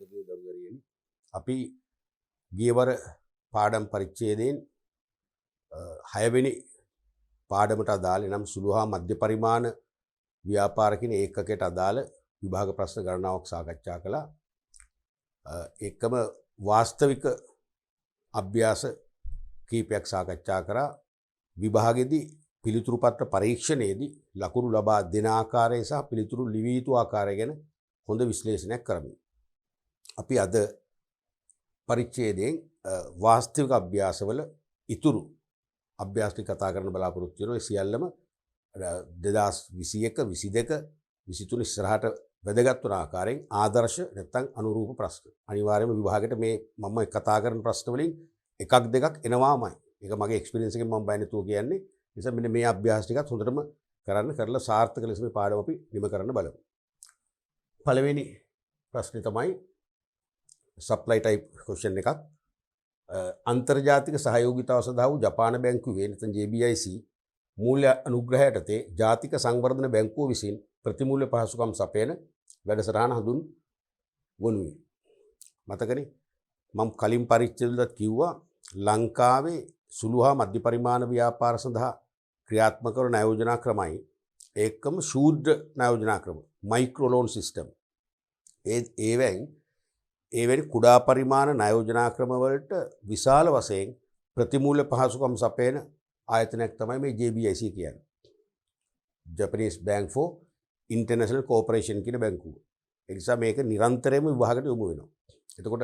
ආදරණීය දරුවරියනි අපි ගියවර පාඩම් පරිච්ඡේදයෙන් 6 වෙනි පාඩමට අදාළ නම් සුළු හා මධ්‍ය පරිමාණ ව්‍යාපාර කියන ඒකකයට අදාළ විභාග ප්‍රශ්න ගණනාවක් සාකච්ඡා කළා. එකම වාස්තවික අභ්‍යාස කීපයක් සාකච්ඡා කරා. විභාගෙදී පිළිතුරු පත්‍ර පරීක්ෂණයේදී ලකුණු ලබා දෙන ආකාරය සහ පිළිතුරු ලිවිය යුතු ආකාරය ගැන හොඳ විශ්ලේෂණයක් කරමු. අපි අද පරිච්ඡේදයෙන් වාස්තවික අභ්‍යාසවල ඉතුරු අභ්‍යාස ටික කතා කරන්න බලාපොරොත්තු වෙනවා. ඒ සියල්ලම 2021 22 23 ඉස්සරහට වැදගත් වන ආකාරයෙන් ආදර්ශ නැත්නම් අනුරූප ප්‍රශ්න. අනිවාර්යයෙන්ම විභාගයට මේ මම කතා කරන ප්‍රශ්න වලින් එකක් දෙකක් එනවාමයි. ඒක මගේ එක්ස්පීරියන්ස් එකෙන් මම බය නැතුව කියන්නේ. නිසා මෙන්න මේ අභ්‍යාස ටිකත් හොඳටම කරලා සාර්ථක ලෙස මේ පාඩම අපි නිම කරන්න බලමු. පළවෙනි ප්‍රශ්නේ තමයි සප්ලයි ටයිප් ක්වෙස්චන් එකක්. අන්තර්ජාතික සහයෝගිතාව සඳහා වූ ජපාන බැංකුවේ නැත්නම් JBIC මූල්‍ය අනුග්‍රහය යටතේ ජාතික සංවර්ධන බැංකුව විසින් ප්‍රතිමූල්‍ය පහසුකම් සපයන වැඩසටහන හඳුන්වනුයේ. මතකනේ මම කලින් පරිච්ඡේදවලත් කිව්වා ලංකාවේ සුළු හා මධ්‍ය පරිමාණ ව්‍යාපාර සඳහා ක්‍රියාත්මක කරන ණය යෝජනා ක්‍රමයි ඒකම ශූද්‍ර ණය යෝජනා ක්‍රම මයික්‍රෝ ලෝන් සිස්ටම්. ඒවැනි කුඩා පරිමාණ ණය යෝජනා ක්‍රම වලට විශාල වශයෙන් ප්‍රතිමූල්‍ය පහසුකම් සපයන ආයතනයක් තමයි මේ JBIC කියන්නේ. Japanese Bank for International Cooperation කියන බැංකුව. ඒ නිසා මේක නිරන්තරයෙන්ම විභාගයට යොමු වෙනවා. එතකොට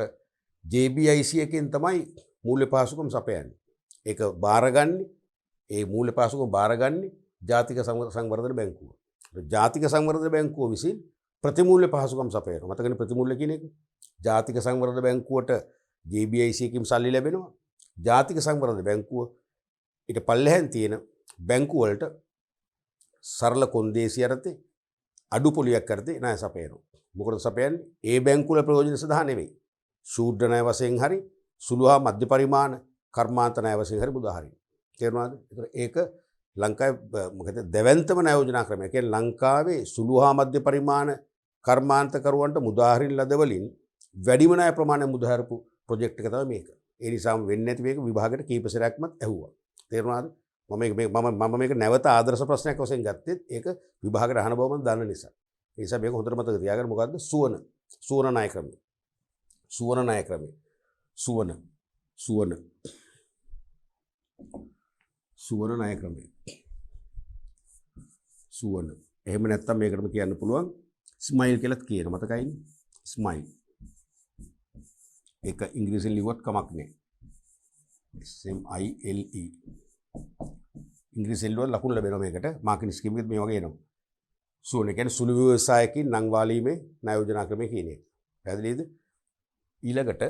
JBIC එකෙන් තමයි මූල්‍ය පහසුකම් සපයන්නේ. ඒක බාරගන්නේ ඒ මූල්‍ය පහසුකම් බාරගන්නේ ජාතික සංවර්ධන බැංකුව. ජාතික සංවර්ධන බැංකුව විසින් ප්‍රතිමූල්‍ය පහසුකම් සපයනවා. මතකනේ ප්‍රතිමූල්‍ය කියන එක. ජාතික සංවර්ධන බැංකුවට JBIC එකකින් සල්ලි ලැබෙනවා. ජාතික සංවර්ධන බැංකුව ඊට පල්ලෙහෙන් තියෙන බැංකු වලට සරල කොන්දේසි යටතේ අඩු පොලියක් යටතේ ණය සපයනවා. මොකටද සපයන්නේ? ඒ බැංකු වල ප්‍රයෝජන සඳහා නෙවෙයි. ශූද්‍ර ණය වශයෙන් හරි සුළු හා මධ්‍ය පරිමාණ කර්මාන්ත ණය වශයෙන් හරි මුදා හරිනවා. තේරුණාද? ඒක ලංකාවේ මොකද දෙවන්තම ණය යෝජනා ක්‍රමය. ඒ කියන්නේ ලංකාවේ සුළු හා මධ්‍ය පරිමාණ කර්මාන්ත කරුවන්ට මුදා හරින ලද වලින් වැඩිම ණය ප්‍රමාණය මුදා හරපු ප්‍රොජෙක්ට් එක තමයි මේක. ඒ නිසාම වෙන්නේ නැති මේක විභාගයට කීප සැරයක්මත් ඇහුවා. තේරුණාද? මම මේක නැවත ආදර්ශ ප්‍රශ්නයක් වශයෙන් ගත්තෙත් ඒක විභාගයට අහන බව මම දන්න නිසා. ඒ නිසා මේක හොඳට මතක තියාගන්න. මොකද්ද? සුවන ණය ක්‍රමය. සුවන ණය ක්‍රමය. සුවන ණය ක්‍රමය. සුවන. එහෙම නැත්නම් මේකටම කියන්න පුළුවන් ස්මයිල් කියලාත් කියන. මතකයිනේ? ස්මයිල්. ඒක ඉංග්‍රීසියෙන් ලිව්වත් කමක් නැහැ. SMILE. ඉංග්‍රීසියෙන් ලිව්වත් ලකුණු ලැබෙනවා මේකට. මාකින් ස්කීම් එකෙත් මේ වගේ එනවා. සුවන කියන්නේ සුළු ව්‍යවසායකින් නම් වාලීමේ ණය යෝජනා ක්‍රමය කියන එක. පැහැදිලිද? ඊළඟට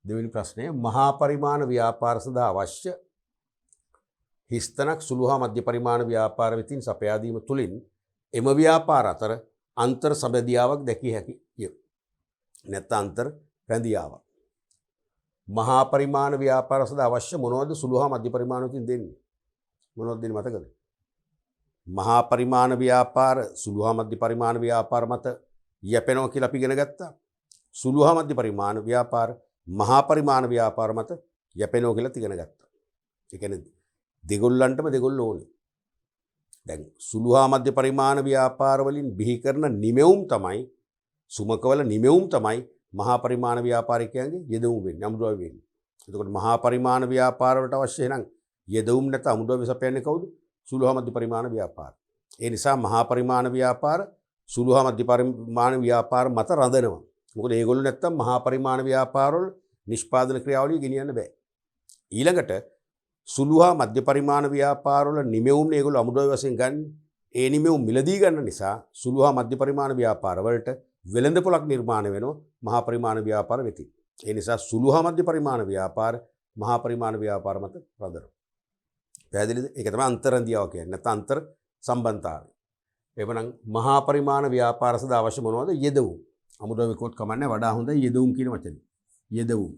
දෙවෙනි ප්‍රශ්නය මහා පරිමාණ ව්‍යාපාර සඳහා අවශ්‍ය හිස්තනක් සුළු හා මධ්‍ය පරිමාණ ව්‍යාපාර වෙතින් සපයා දීම තුළින් එම ව්‍යාපාර අතර අන්තර් සබැදියාවක් දැකිය හැකිය. නැත්නම් අන්තර් රැඳියාවක්. මහා පරිමාණ ව්‍යාපාර සඳහා අවශ්‍ය මොනවද සුළු හා මධ්‍ය පරිමාණ වෙතින් දෙන්නේ? මොනවද දෙන්නේ මතකද? මහා පරිමාණ ව්‍යාපාර සුළු හා මධ්‍ය පරිමාණ ව්‍යාපාර මත යැපෙනවා කියලා අපි ඉගෙන ගත්තා. සුළු හා මධ්‍ය පරිමාණ ව්‍යාපාර මහා පරිමාණ ව්‍යාපාර මත යැපෙනවා කියලා ඉගෙන ගත්තා. ඒ කියන්නේ දෙගොල්ලන්ටම දෙගොල්ලෝ ඕනේ. දැන් සුළු හා මධ්‍ය පරිමාණ ව්‍යාපාර වලින් බිහි කරන නිමෙවුම් තමයි සුමකවල නිමෙවුම් තමයි මහා පරිමාණ ව්‍යාපාරිකයන්ගේ යෙදවුම් වෙන්නේ අමුද්‍රව්‍ය වෙන්නේ. එතකොට මහා පරිමාණ ව්‍යාපාර වලට අවශ්‍ය නම් යෙදවුම් නැත්නම් අමුද්‍රව්‍ය සපයන්නේ කවුද? සුළු හා මධ්‍ය පරිමාණ ව්‍යාපාර. ඒ නිසා මහා පරිමාණ ව්‍යාපාර සුළු හා මධ්‍ය පරිමාණ ව්‍යාපාර මත රඳනවා. මොකද ඒගොල්ලෝ නැත්තම් මහා පරිමාණ ව්‍යාපාරවල නිෂ්පාදන ක්‍රියාවලිය ගෙනියන්න බෑ. ඊළඟට සුළු හා මධ්‍ය පරිමාණ ව්‍යාපාරවල නිමෙවුම් ඒගොල්ලෝ අමුද්‍රව්‍ය වශයෙන් ගන්න. ඒ නිමෙවුම් මිලදී ගන්න නිසා සුළු හා මධ්‍ය පරිමාණ ව්‍යාපාර වලට වෙළඳපොළක් නිර්මාණය වෙනවා මහා පරිමාණ ව්‍යාපාර වෙතින්. ඒ නිසා සුළු හා මධ්‍ය පරිමාණ ව්‍යාපාර මහා පරිමාණ ව්‍යාපාර මත රඳනවා. පැහැදිලිද? ඒක තමයි අන්තරන්දියාව කියන්නේ. නැත්නම් අන්තර් සම්බන්ධතාවය. එවනම් මහා පරිමාණ ව්‍යාපාර සඳහා අවශ්‍ය මොනවද? යෙදවුම්. අමුද්‍රව්‍ය කොට කමන්නේ වඩා හොඳයි යෙදවුම් කියන වචනේ. යෙදවුම්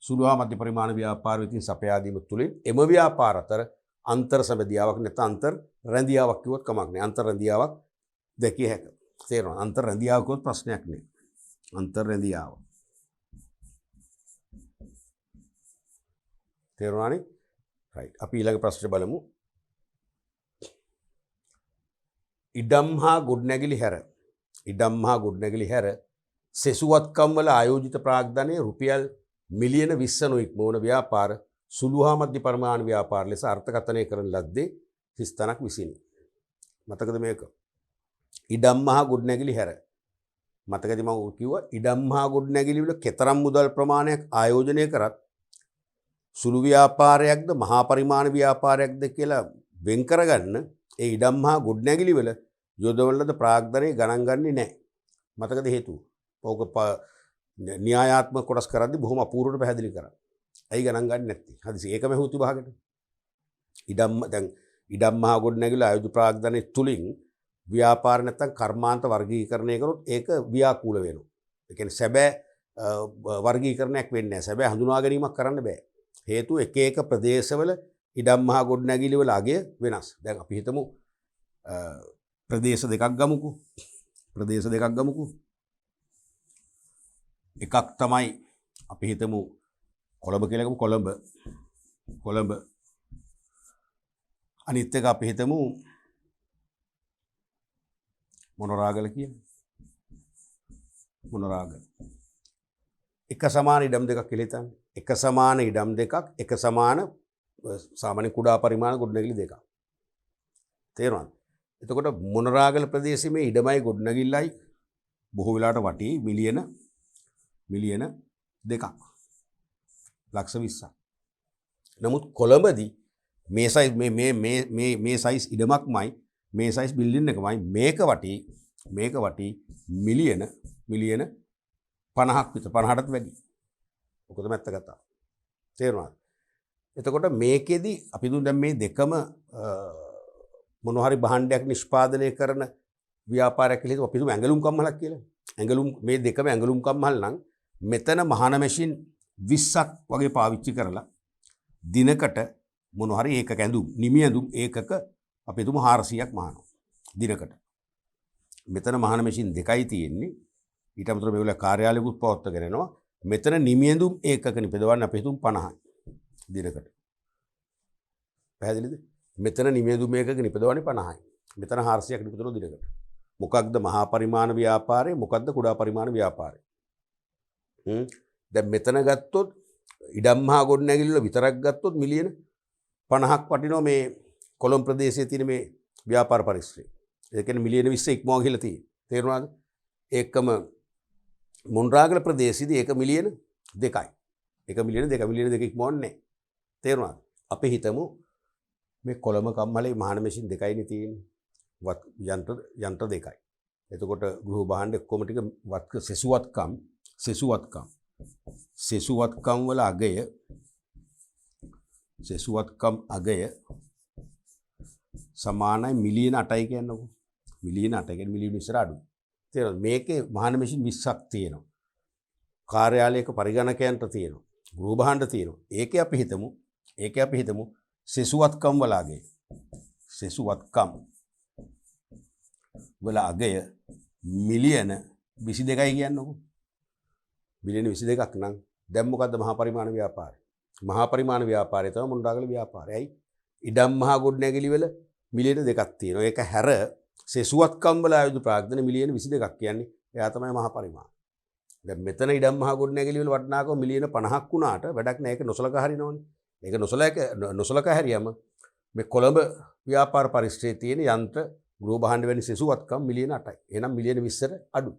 සුළු හා මධ්‍ය පරිමාණ ව්‍යාපාර වෙතින් සපයා දීම තුළින් එම ව්‍යාපාර අතර අන්තර් සබැදියාවක් නැත්නම් අන්තර් රැඳියාවක් කිව්වොත් කමක් නැහැ. අන්තර් රැඳියාවක් දැකිය හැකියි. තේරෙනවද? අන්තර් රැඳියාවක් කිව්වොත් ප්‍රශ්නයක් නෑ. අන්තර් රැඳියාව. තේරුණානේ? රයිට්. අපි ඊළඟ ප්‍රශ්නේ බලමු. ඉඩම් හා ගොඩනැගිලි හැර ඉඩම් හා ගොඩනැගිලි හැර සෙසුවත්කම් වල ආයෝජිත ප්‍රාග්ධනයේ රුපියල් මිලියන 20 නොඉක්මවන ව්‍යාපාර සුළු හා මධ්‍ය පරිමාණ ව්‍යාපාර ලෙස අර්ථකථනය කරන ලද්දේ 33ක් විසිනි. මතකද මේක? ඉඩම් හා ගොඩනැගිලි හැර. මතකද මම කිව්වා ඉඩම් හා ගොඩනැගිලි වල කෙතරම් මුදල් ප්‍රමාණයක් ආයෝජනය කරත් සුළු ව්‍යාපාරයක්ද මහා පරිමාණ ව්‍යාපාරයක්ද කියලා වෙන් කරගන්න ඒ ඉඩම් හා ගොඩනැගිලි වල යොදවන ලද ප්‍රාග්ධනයේ ගණන් ගන්නේ නැහැ. මතකද හේතුව? ඕක න්‍යායාත්මක කොටස් කරද්දී බොහොම අපූර්වට පැහැදිලි කරා. ඇයි ගණන් ගන්නේ නැත්තේ? හදිසි ඒකම හේතු විභාගෙට. ඉඩම් මහා ගොඩනැගිලි ආයුධ ප්‍රාග්ධනයේ තුලින් ව්‍යාපාර නැත්තම් කර්මාන්ත වර්ගීකරණය කරොත් ඒක ව්‍යාකූල වෙනවා. ඒ කියන්නේ සැබෑ වර්ගීකරණයක් වෙන්නේ නැහැ. සැබෑ හඳුනා ගැනීමක් කරන්න බෑ. හේතුව එක එක ප්‍රදේශවල ඉඩම් මහා ගොඩනැගිලි වල අගය වෙනස්. දැන් අපි හිතමු ප්‍රදේශ දෙකක් ගමුකෝ. ප්‍රදේශ දෙකක් ගමුකෝ. එකක් තමයි අපි හිතමු කොළඹ කියලා ගමු. කොළඹ අනිත් එක අපි හිතමු මොනරාගල කියන. මොනරාගල. එක සමාන ඉඩම් දෙකක් කියලා හිතන්න. එක සමාන ඉඩම් දෙකක් එක සමාන සාමාන්‍ය කුඩා පරිමාණ ගොඩනැගිලි දෙකක්. තේරුණාද? එතකොට මොනරාගල ප්‍රදේශයේ මේ ඉඩමයි ගොඩනැගිල්ලයි බොහෝ වෙලාවට වටි මිලියන දෙකක්. ලක්ෂ 20ක්. නමුත් කොළඹදී මේ සයිස් මේ සයිස් ඉඩමක්මයි මේ සයිස් බිල්ඩින් එකමයි මේක වටි මිලියන 50ක් විතර 50ටත් වැඩි. ඔක තමයි ඇත්ත කතාව. තේරුණාද? එතකොට මේකෙදි අපි දැන් මේ දෙකම මොනවා හරි භාණ්ඩයක් නිෂ්පාදනය කරන ව්‍යාපාරයක් කියලා හිතුවා. අපි හිතමු ඇඟලුම් කම්මලක් කියලා. මේ දෙකම ඇඟලුම් කම්මල් නම් මෙතන මහාන මැෂින් 20ක් වගේ පාවිච්චි කරලා දිනකට මොනවා හරි ඒකක ඇඳුම් නිමි ඇඳුම් ඒකක අපි හිතමු 400ක් මහනවා දිනකට. මෙතන මහාන මැෂින් දෙකයි තියෙන්නේ. ඊට අමතරව මේවල කාර්යාලයකුත් පවත්වාගෙන යනවා. මෙතන නිමි ඇඳුම් ඒකක නිපදවන්න අපි හිතමු 50යි දිනකට. පැහැදිලිද? මෙතන නිමි ඇඳුම් ඒකක නිපදවන්නේ 50යි. මෙතන 400ක් නිපදවන දිනකට. මොකක්ද මහා පරිමාණ ව්‍යාපාරය මොකක්ද කුඩා පරිමාණ ව්‍යාපාරය? දැන් මෙතන ගත්තොත් ඉඩම් මහා ගොඩනැගිලි වල විතරක් ගත්තොත් මිලියන 50ක් වටිනවා මේ කොළඹ ප්‍රදේශයේ තියෙන මේ ව්‍යාපාර පරිශ්‍රය. ඒ කියන්නේ මිලියන 20 ඉක්මවා ගිහලා තියෙන්නේ. තේරුණාද? ඒකම මොණරාගල ප්‍රදේශයේදී ඒක මිලියන 2යි. ඒක මිලියන 2 ඉක්මවන්නේ නැහැ. තේරුණාද? අපි හිතමු මේ කොළඹ කම්මලේ මහාන මැෂින් දෙකයිනේ තියෙන්නේ. යන්ත්‍ර දෙකයි. එතකොට ගෘහ භාණ්ඩ ඔක්කොම ටික සෙසුවත්කම් වල අගය සමානයි මිලියන 8යි කියන්නකෝ. මිලියන 8 කියන්නේ මිලියන 20 අඩු. තේරෙනවද? මේකේ මහාන මැෂින් 20ක් තියෙනවා. කාර්යාලයක පරිගණකයන්ට තියෙනවා. ගෘහ භාණ්ඩ තියෙනවා. ඒකේ අපි හිතමු සෙසුවත්කම් වල අගය. සෙසුවත්කම් වල අගය මිලියන 22යි කියන්නකෝ. මිලියන 22ක් නම් දැන් මොකද්ද මහා පරිමාණ ව්‍යාපාරය? මහා පරිමාණ ව්‍යාපාරය තමයි මොණරාගල ව්‍යාපාරය. ඇයි? ඉඩම් මහා ගොඩනැගිලි වල මිලියන 2ක් තියෙනවා. ඒක හැර සෙසුවත්කම් වල ආයුධ ප්‍රාග්ධන මිලියන 22ක් කියන්නේ එයා තමයි මහා පරිමාණ. දැන් මෙතන ඉඩම් මහා ගොඩනැගිලි වල වටිනාකම මිලියන 50ක් වුණාට වැඩක් නැහැ. ඒක නොසලකා හරිනවනේ. ඒක නොසලකා හැරියම මේ කොළඹ ව්‍යාපාර පරිශ්‍රයේ තියෙන යන්ත්‍ර ගෘහ භාණ්ඩ වැනි සෙසුවත්කම් මිලියන 8යි. එහෙනම් මිලියන 20ට අඩු.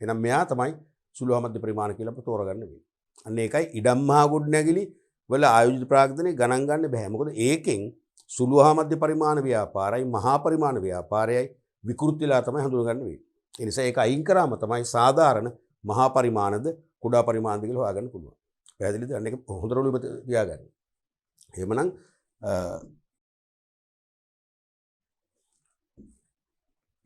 එහෙනම් මෙයා තමයි සුළු හා මධ්‍ය පරිමාණ කියලා අපිට තෝරගන්න වෙන්නේ. අන්න ඒකයි ඉඩම් මහා ගොඩනැගිලි වල ආයෝජිත ප්‍රාග්ධනයේ ගණන් ගන්න බෑ. මොකද ඒකෙන් සුළු හා මධ්‍ය පරිමාණ ව්‍යාපාරයි මහා පරිමාණ ව්‍යාපාරයයි විකෘතිලා තමයි හඳුනගන්න වෙන්නේ. ඒ නිසා ඒක අයින් කරාම තමයි සාධාරණ මහා පරිමාණද කුඩා පරිමාණද කියලා හොයාගන්න පුළුවන්. පැහැදිලිද? අන්න ඒක හොඳට ඔළුව තියාගන්න. එහෙමනම්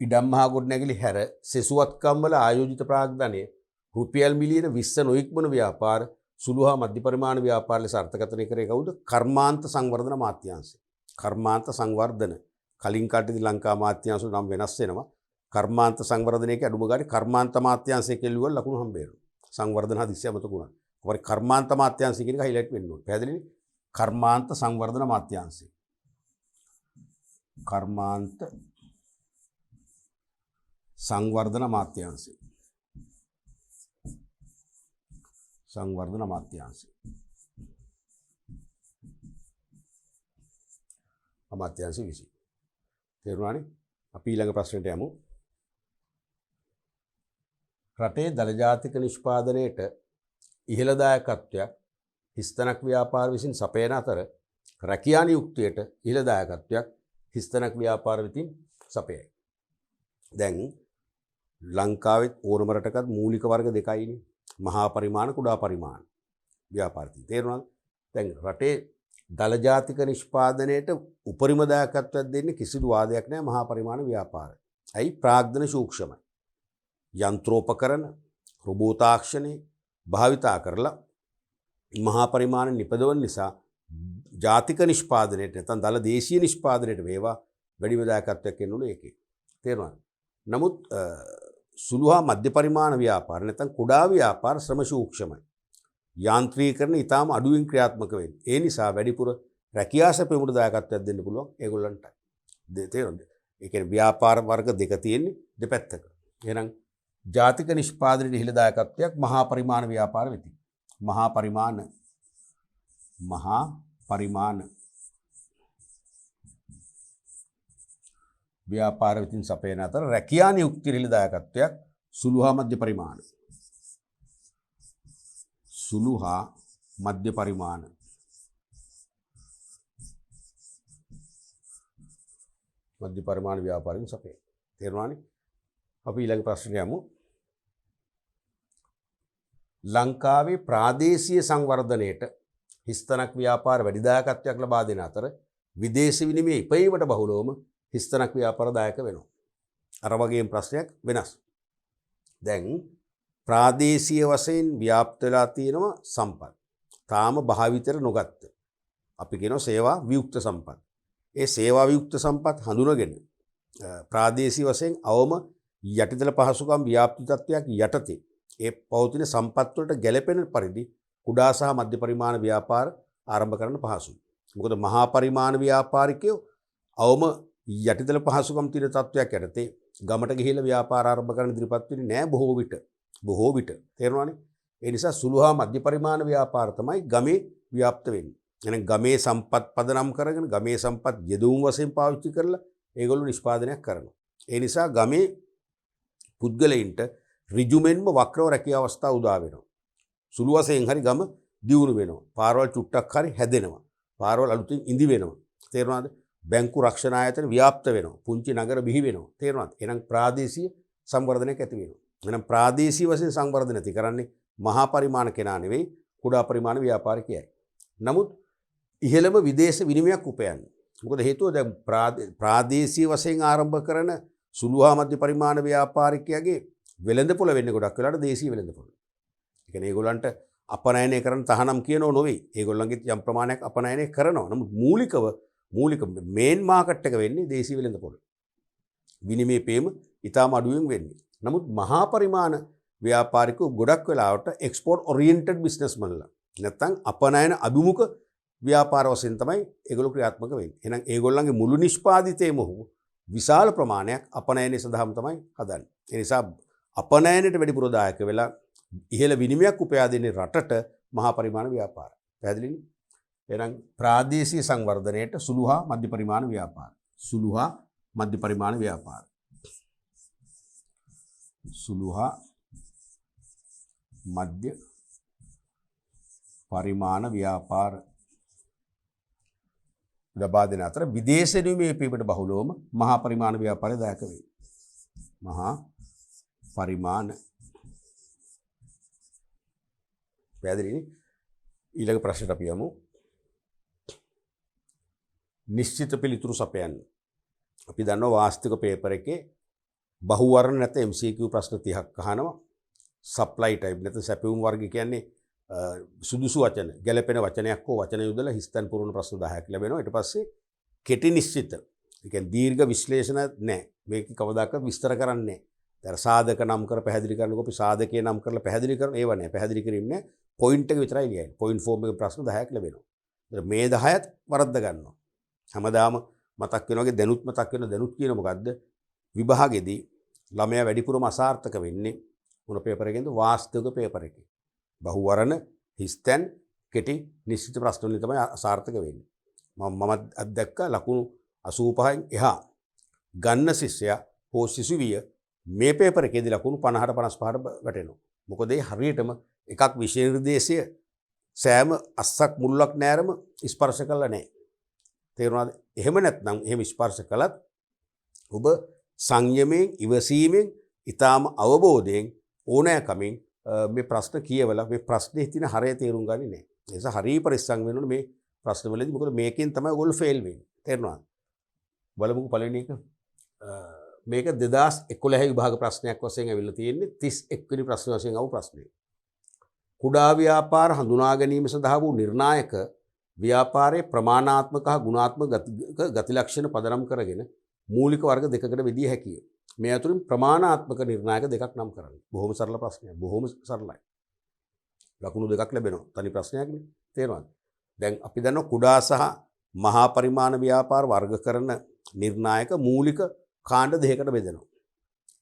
ඉඩම් මහා ගොඩනැගිලි හැර සෙසුවත්කම් වල ආයෝජිත ප්‍රාග්ධනයේ රුපියල් මිලියන 20 නොඉක්මන ව්‍යාපාර සුළු හා මධ්‍ය පරිමාණ ව්‍යාපාර ලෙස අර්ථකථනය කරේ කවුද? කර්මාන්ත සංවර්ධන අමාත්‍යාංශය. කර්මාන්ත සංවර්ධන කලින් කටදී ලංකා අමාත්‍යාංශ නම් වෙනස් වෙනවා. කර්මාන්ත සංවර්ධනයක අඩුම ගානේ කර්මාන්ත අමාත්‍යාංශය කියලා ලකුණු හම්බ වෙනවා. සංවර්ධන හදිස්සිය අමතකුණා. ඔබ කර්මාන්ත අමාත්‍යාංශය කියන එක highlight වෙන්න ඕනේ. පැහැදිලිනේ? කර්මාන්ත සංවර්ධන අමාත්‍යාංශය. කර්මාන්ත සංවර්ධන අමාත්‍යාංශය. සංවර්ධන අමාත්‍යාංශය. අමාත්‍යාංශ 20. තේරුණානේ? අපි ඊළඟ ප්‍රශ්නෙට යමු. රටේ දල ජාතික නිෂ්පාදනයේට ඉහළ දායකත්වයක් හිස්තැනක් ව්‍යාපාර විසින් සපයන අතර රැකියා නියුක්තියට ඉහළ දායකත්වයක් හිස්තැනක් ව්‍යාපාර විසින් සපයයි. දැන් ලංකාවේ ඕනම රටකත් මූලික වර්ග දෙකයිනේ. මහා පරිමාණ කුඩා පරිමාණ ව්‍යාපාර තියෙනවා. තේරුණාද? දැන් රටේ දල ජාතික නිෂ්පාදනයේට උපරිම දායකත්වයක් දෙන්නේ කිසිදු වාදයක් නැහැ මහා පරිමාණ ව්‍යාපාරය. ඇයි? ප්‍රාග්ධන සූක්ෂමයි. යන්ත්‍රෝපකරණ රොබෝ තාක්ෂණය භාවිතා කරලා මහා පරිමාණ නිපදවන නිසා ජාතික නිෂ්පාදනයට නැත්නම් දල දේශීය නිෂ්පාදනයට වේවා වැඩිම දායකත්වයක් එන්න ඕනේ ඒකේ. තේරුණාද? නමුත් සුළු හා මධ්‍ය පරිමාණ ව්‍යාපාර නැත්නම් කුඩා ව්‍යාපාර ශ්‍රම සූක්ෂමයි. යාන්ත්‍රීකරණ ඉතාම අඩුවෙන් ක්‍රියාත්මක වෙන්නේ. ඒ නිසා වැඩිපුර රැකියා සැපයීමට දායකත්වයක් දෙන්න පුළුවන් ඒගොල්ලන්ට. තේරුණාද? ඒ කියන්නේ ව්‍යාපාර වර්ග දෙක තියෙන්නේ දෙපැත්තක. එහෙනම් ජාතික නිෂ්පාදනයේ ඉහළ දායකත්වයක් මහා පරිමාණ ව්‍යාපාර වෙති. මහා පරිමාණ ව්‍යාපාර විසින් සපයන අතර රැකියා නියුක්තියට ඉහළ දායකත්වයක් සුළු හා මධ්‍ය පරිමාණ. සුළු හා මධ්‍ය පරිමාණ ව්‍යාපාරයෙන් සපේ. තේරුණානේ? අපි ඊළඟ ප්‍රශ්නයට යමු. ලංකාවේ ප්‍රාදේශීය සංවර්ධනයේට හිස්තැනක් ව්‍යාපාර වැඩි දායකත්වයක් ලබා දෙන අතර විදේශ විනිමය ඉපයීමට බහුලවම හිස්තැනක් ව්‍යාපාර දායක වෙනවා. අර වගේම ප්‍රශ්නයක් වෙනස්. දැන් ප්‍රාදේශීය වශයෙන් ව්‍යාප්ත වෙලා තියෙනවා සම්පත්. තාම භාවිතයට නොගත්ත. අපි කියනවා සේවා වියුක්ත සම්පත්. ඒ සේවා වියුක්ත සම්පත් හඳුනගෙන ප්‍රාදේශීය වශයෙන් අවම යටිතල පහසුකම් ව්‍යාප්ති තත්ත්වයක් යටතේ ඒ පවතින සම්පත් වලට ගැලපෙන පරිදි කුඩා සහ මධ්‍ය පරිමාණ ව්‍යාපාර ආරම්භ කරන්න පහසුයි. මොකද මහා පරිමාණ ව්‍යාපාරිකයෝ අවම යටිතල පහසුකම් තියෙන තත්ත්වයක් යටතේ ගමට ගිහිල්ලා ව්‍යාපාර ආරම්භ කරන්න ඉදිරිපත් වෙන්නේ නැහැ බොහෝ විට. තේරුණානේ? ඒ නිසා සුළු හා මධ්‍ය පරිමාණ ව්‍යාපාර තමයි ගමේ ව්‍යාප්ත වෙන්නේ. එහෙනම් ගමේ සම්පත් පදනම් කරගෙන ගමේ සම්පත් යෙදුම් වශයෙන් පාවිච්චි කරලා ඒගොල්ලෝ නිෂ්පාදනයක් කරනවා. ඒ නිසා ගමේ පුද්ගලයින්ට ඍජුමෙන්ම වක්‍රව රැකියා අවස්ථා උදා වෙනවා. සුළු වශයෙන් හරි ගම දියුණු වෙනවා. පාරවල් චුට්ටක් හරි හැදෙනවා. පාරවල් අලුතින් ඉදි වෙනවා. තේරුණාද? බැංකු රක්ෂණ ආයතන ව්‍යාප්ත වෙනවා. පුංචි නගර බිහි වෙනවා. තේරුණාද? එහෙනම් ප්‍රාදේශීය සංවර්ධනයක් ඇති වෙනවා. එහෙනම් ප්‍රාදේශීය වශයෙන් සංවර්ධන ඇති කරන්නේ මහා පරිමාණ කෙනා නෙවෙයි කුඩා පරිමාණ ව්‍යාපාරිකයයි. නමුත් ඉහළම විදේශ විනිමයක් උපයන්නේ. මොකද හේතුව දැන් ප්‍රාදේශීය වශයෙන් ආරම්භ කරන සුළු හා මධ්‍ය පරිමාණ ව්‍යාපාරිකයාගේ වෙළඳපොළ වෙන්නේ ගොඩක් වෙලාවට දේශීය වෙළඳපොළ. ඒ කියන්නේ ඒගොල්ලන්ට අපනයනය කරන තහනම් කියනෝ නොවේ. ඒගොල්ලන්ගේ යම් ප්‍රමාණයක් අපනයනය කරනවා. නමුත් මූලික මේන් මාකට් එක වෙන්නේ දේශීය වෙළඳපොළ. විනිමය පේම ඉතාම අඩුවෙන් වෙන්නේ. නමුත් මහා පරිමාණ ව්‍යාපාරිකයෝ ගොඩක් වෙලාවට එක්ස්පෝර්ට් ඔරියන්ටඩ් බිස්නස්මන්ලා නැත්නම් අපනයන අභිමුඛ ව්‍යාපාර වශයෙන් තමයි ඒගොල්ලෝ ක්‍රියාත්මක වෙන්නේ. එහෙනම් ඒගොල්ලන්ගේ මුළු නිෂ්පාදිතේම විශාල ප්‍රමාණයක් අපනයනයේ සඳහාම තමයි හදන්නේ. ඒ නිසා අපනයනයට වැඩිපුර දායක වෙලා ඉහළ විනිමයක් උපයා දෙන්නේ රටට මහා පරිමාණ ව්‍යාපාර. පැහැදිලිනේ? එහෙනම් ප්‍රාදේශීය සංවර්ධනයේට සුළු හා මධ්‍ය පරිමාණ ව්‍යාපාර. සුළු හා මධ්‍ය පරිමාණ ව්‍යාපාර. සුළු හා මධ්‍ය පරිමාණ ව්‍යාපාර ලබා දෙන අතර විදේශ විනිමය පිළිබඳ බහුලවම මහා පරිමාණ ව්‍යාපාරය දායක වේ. මහා පරිමාණ පැහැදිලිනේ? ඊළඟ ප්‍රශ්නට අපි යමු. නිශ්චිත පිළිතුරු සපයන්න. අපි දන්නවා වාස්තික පේපර් එකේ බහුවර්ණ නැත MCQ ප්‍රශ්න 30ක් අහනවා. සප්ලයි ටයිප් නැත්නම් සැපයුම් වර්ග කියන්නේ සුදුසු වචන ගැලපෙන වචනයක් හෝ වචන යොදලා හිස්තැන් පුරවන ප්‍රශ්න 10ක් ලැබෙනවා. ඊට පස්සේ කෙටි නිශ්චිත. ඒ කියන්නේ දීර්ඝ විශ්ලේෂණ නැහැ. මේක කවදාකවත් විස්තර කරන්නේ නැහැ. දැන් සාධක නම් කර පැහැදිලි කරනකොට අපි සාධකයේ නම් කරලා පැහැදිලි කරන ඒව නැහැ. පැහැදිලි කිරීමනේ පොයින්ට් එක විතරයි ලියන්නේ. පොයින්ට් ෆෝම් එකේ ප්‍රශ්න 10ක් ලැබෙනවා. ඒතර මේ 10ත් වරද්ද ගන්නවා. හැමදාම මතක් වෙනවාගේ දැනුත් මතක් වෙන දැනුත් කියන මොකද්ද? විභාගෙදී ළමයා වැඩිපුරම අසාර්ථක වෙන්නේ මොන පේපර් එකෙන්ද? වාස්තවික පේපර් එකේ. බහුවරණ හිස්තැන් කෙටි නිශ්චිත ප්‍රශ්න වලින් තමයි අසාර්ථක වෙන්නේ. මම අත්දැක්ක ලකුණු 85න් එහා ගන්න ශිෂ්‍යයා හෝ සිසුවිය මේ පේපර් එකේදී ලකුණු 50ට 55ට වැටෙනවා. මොකද ඒ හරියටම එකක් විෂය නිර්දේශය සෑම අස්සක් මුල්ලක් නෑරම ස්පර්ශ කළා නැහැ. තේරුණාද? එහෙම නැත්නම් එහෙම ස්පර්ශ කළත් ඔබ සංයමයෙන් ඉවසීමෙන් ඊටාම අවබෝධයෙන් ඕනෑකමින් මේ ප්‍රශ්න කියවලා මේ ප්‍රශ්නේ තියෙන හරය තේරුම් ගන්නේ නැහැ. ඒ නිසා හරිය පරිස්සම් වෙන්න ඕනේ මේ ප්‍රශ්න වලදී. මොකද මේකෙන් තමයි ඔයගොල්ලෝ ෆේල් වෙන්නේ. තේරුණාද? බලමුකෝ පළවෙනි එක. මේක 2011 විභාග ප්‍රශ්නයක් වශයෙන් ඇවිල්ලා තියෙන්නේ 31 වෙනි ප්‍රශ්න වශයෙන් ආපු ප්‍රශ්නේ. කුඩා ව්‍යාපාර හඳුනා ගැනීම සඳහා වූ නිර්ණායක ව්‍යාපාරයේ ප්‍රමාණාත්මක හා ගුණාත්මක ගති ලක්ෂණ පදනම් කරගෙන මූලික වර්ග දෙකකට බෙදිය හැකිය. මේ අතුරින් ප්‍රමාණාත්මක නිර්ණායක දෙකක් නම් කරන්න. බොහොම සරල ප්‍රශ්නයක්. බොහොම සරලයි. ලකුණු දෙකක් ලැබෙනවා. තනි ප්‍රශ්නයක් නේ. තේරෙනවද? දැන් අපි දන්නවා කුඩා සහ මහා පරිමාණ ව්‍යාපාර වර්ග කරන නිර්ණායක මූලික කාණ්ඩ දෙකකට බෙදෙනවා.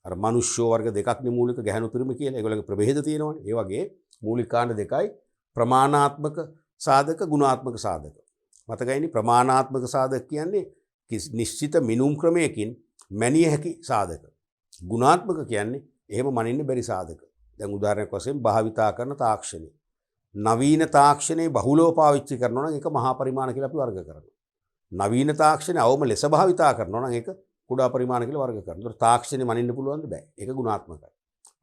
අර මනුෂ්‍ය වර්ග දෙකක් නේ මූලික ගැහණු පිරිමි කියලා. ඒගොල්ලෝගේ ප්‍රභේද තියෙනවනේ. ඒ වගේ මූලික කාණ්ඩ දෙකයි ප්‍රමාණාත්මක සාධක ගුණාත්මක සාධක. මතකයිනේ ප්‍රමාණාත්මක සාධක කියන්නේ නිශ්චිත මිනුම් ක්‍රමයකින් මැනිය හැකි සාධක. ගුණාත්මක කියන්නේ එහෙම මනින්න බැරි සාධක. දැන් උදාහරණයක් වශයෙන් භාවිතා කරන තාක්ෂණය. නවීන තාක්ෂණේ බහුලව පාවිච්චි කරනවා නම් ඒක මහා පරිමාණ කියලා අපි වර්ග කරනවා. නවීන තාක්ෂණය අවම ලෙස භාවිතා කරනවා නම් ඒක කුඩා පරිමාණ කියලා වර්ග කරනවා. ඒතර තාක්ෂණය මනින්න පුළුවන්ද? බෑ. ඒක ගුණාත්මකයි.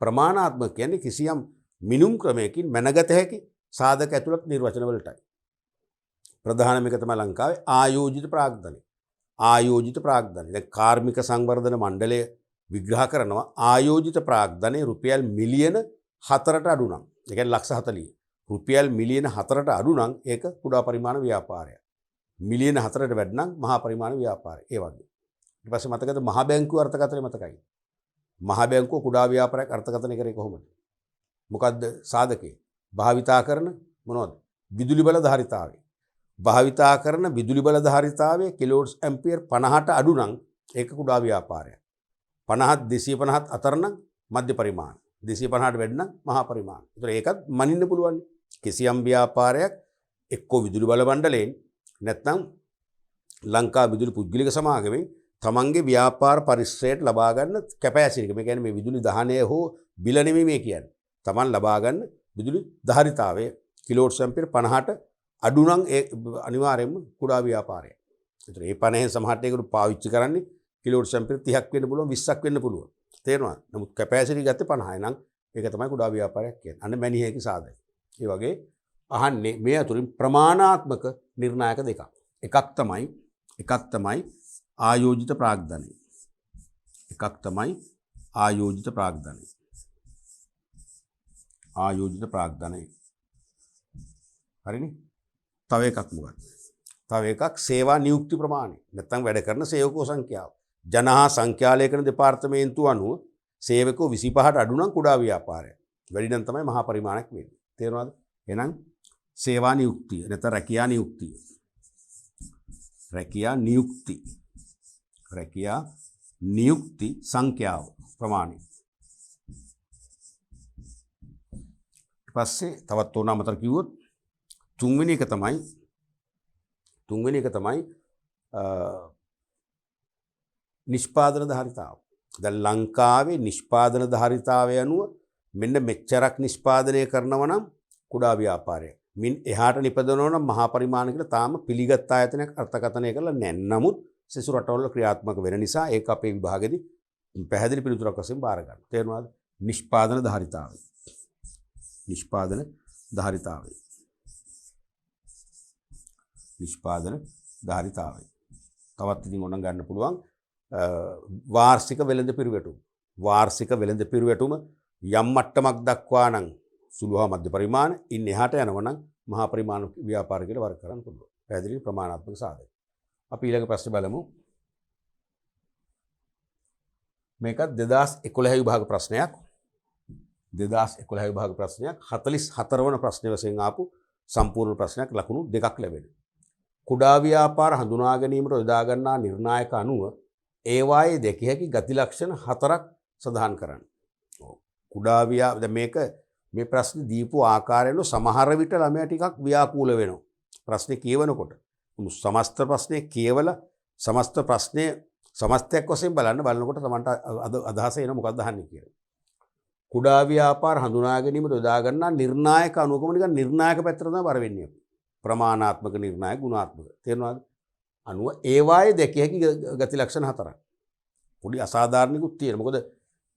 ප්‍රමාණාත්මක කියන්නේ කිසියම් මිනුම් ක්‍රමයකින් මැනගත හැකි සාධක ඇතුළත් නිර්වචන වලටයි. ප්‍රධානම එක තමයි ලංකාවේ ආයෝජිත ප්‍රාග්ධනය. ආයෝජිත ප්‍රාග්ධනය. දැන් කාර්මික සංවර්ධන මණ්ඩලය විග්‍රහ කරනවා ආයෝජිත ප්‍රාග්ධනය රුපියල් මිලියන 4ට අඩු නම්. ඒ කියන්නේ ලක්ෂ 40. රුපියල් මිලියන 4ට අඩු නම් ඒක කුඩා පරිමාණ ව්‍යාපාරයක්. මිලියන 4ට වැඩි නම් මහා පරිමාණ ව්‍යාපාරය. ඒ වගේ. ඊට පස්සේ මතකද මහා බැංකුව අර්ථකථනය මතකයි. මහා බැංකුව කුඩා ව්‍යාපාරයක් අර්ථකථනය කරේ කොහොමද? මොකද්ද සාධකේ? භාවිතා කරන මොනවද? විදුලි බල ධාරිතාවය. භාවිතා කරන විදුලි බල ධාරිතාවය කිලෝවොට්ස් ඇම්පියර් 50ට අඩු නම් ඒක කුඩා ව්‍යාපාරයක්. 50 250 අතර නම් මධ්‍ය පරිමාණ. 250ට වැඩි නම් මහා පරිමාණ. ඒතර ඒකත් මනින්න පුළුවන්. කිසියම් ව්‍යාපාරයක් එක්කෝ විදුලි බල මණ්ඩලයෙන් නැත්නම් ලංකා විදුලි පුද්ගලික සමාගමෙන් තමන්ගේ ව්‍යාපාර පරිශ්‍රයට ලබා ගන්න කැපැසිටි එක. මේ කියන්නේ මේ විදුලි දහනය හෝ බිල නෙමෙයි මේ කියන්නේ. තමන් ලබා ගන්න විදුලි ධාරිතාවය කිලෝවොට්ස් ඇම්පියර් 50ට අඩු නම් ඒ අනිවාර්යයෙන්ම කුඩා ව්‍යාපාරයක්. ඒතර මේ 50 සමහරට ඒකට පාවිච්චි කරන්නේ කිලෝවොට්ස් ඇම්පියර් 30ක් වෙන්න පුළුවන් 20ක් වෙන්න පුළුවන්. තේරෙනවද? නමුත් කැපැසිටි ගත්තේ 50යි නම් ඒක තමයි කුඩා ව්‍යාපාරයක් කියන්නේ. අන්න මැනිය හැකි සාධක. ඒ වගේ අහන්නේ මේ අතුරින් ප්‍රමාණාත්මක නිර්ණායක දෙකක්. එකක් තමයි ආයෝජිත ප්‍රාග්ධනය. එකක් තමයි ආයෝජිත ප්‍රාග්ධනය. ආයෝජිත ප්‍රාග්ධනය. හරිනේ? තව එකක් මොකක්ද? තව එකක් සේවා නියුක්ති ප්‍රමාණය. නැත්නම් වැඩ කරන සේවකෝ සංඛ්‍යාව. ජන හා සංඛ්‍යාලේඛන දෙපාර්තමේන්තුව අනුව සේවකෝ 25ට අඩු නම් කුඩා ව්‍යාපාරයක්. වැඩි නම් තමයි මහා පරිමාණයක් වෙන්නේ. තේරෙනවද? එහෙනම් සේවා නියුක්තිය නැත්නම් රැකියා නියුක්තිය. රැකියා නියුක්ති සංඛ්‍යාව ප්‍රමාණය. ඊට පස්සේ තවත් ඕන අමතර කිව්වොත් තුන්වෙනි එක තමයි නිෂ්පාදන ධාරිතාව. දැන් ලංකාවේ නිෂ්පාදන ධාරිතාවය අනුව මෙන්න මෙච්චරක් නිෂ්පාදනය කරනවා නම් කුඩා ව්‍යාපාරයක්. මින් එහාට නිපදවනවා නම් මහා පරිමාණ කියලා තාම පිළිගත් ආයතනයක් අර්ථකථනය කරලා නැහැ. නමුත් සෙසු රටවල ක්‍රියාත්මක වෙන නිසා ඒක අපේ විභාගෙදී පැහැදිලි පිළිතුරක් වශයෙන් බාර ගන්න. තේරුණාද? නිෂ්පාදන ධාරිතාවය. නිෂ්පාදන ධාරිතාවය. නිෂ්පාදන ධාරිතාවය. තවත් ඉතින් ඕනනම් ගන්න පුළුවන් වාර්ෂික වෙළඳ පිරිවැටුම. වාර්ෂික වෙළඳ පිරිවැටුම යම් මට්ටමක් දක්වා නම් සුළු හා මධ්‍ය පරිමාණ ඉන් එහාට යනවා නම් මහා පරිමාණ ව්‍යාපාර කියලා වර්ග කරන්න පුළුවන්. පැහැදිලි ප්‍රමාණාත්මක සාධක. අපි ඊළඟ ප්‍රශ්නේ බලමු. මේක 2011 විභාග ප්‍රශ්නයක්. 2011 විභාග ප්‍රශ්නයක් 44 වන ප්‍රශ්නේ වශයෙන් ආපු සම්පූර්ණ ප්‍රශ්නයක් ලකුණු 2ක් ලැබෙනවා. කුඩා ව්‍යාපාර හඳුනා ගැනීමට යොදා ගන්නා නිර්ණායක අනුව ඒවායේ දැකිය හැකි ගති ලක්ෂණ 4ක් සඳහන් කරන්න. කුඩා දැන් මේ ප්‍රශ්නේ දීපු ආකාරයෙන් සමහර විට ළමයා ටිකක් ව්‍යාකූල වෙනවා. ප්‍රශ්නේ කියවනකොට සමස්ත ප්‍රශ්නේ කියවලා සමස්ත ප්‍රශ්නේ සමස්තයක් වශයෙන් බලනකොට තමන්ට අදහස එන මොකක්ද අහන්නේ කියලා. කුඩා ව්‍යාපාර හඳුනා ගැනීමට යොදා ගන්නා නිර්ණායක අනුකම නිකන් නිර්ණායක පැත්තට තමයි බර වෙන්නේ. ප්‍රමාණාත්මක නිර්ණායක ගුණාත්මක. තේරුණාද? අනුව ඒවායේ දැකිය හැකි ගති ලක්ෂණ 4ක්. පොඩි අසාධාරණිකුත් තියෙනවා. මොකද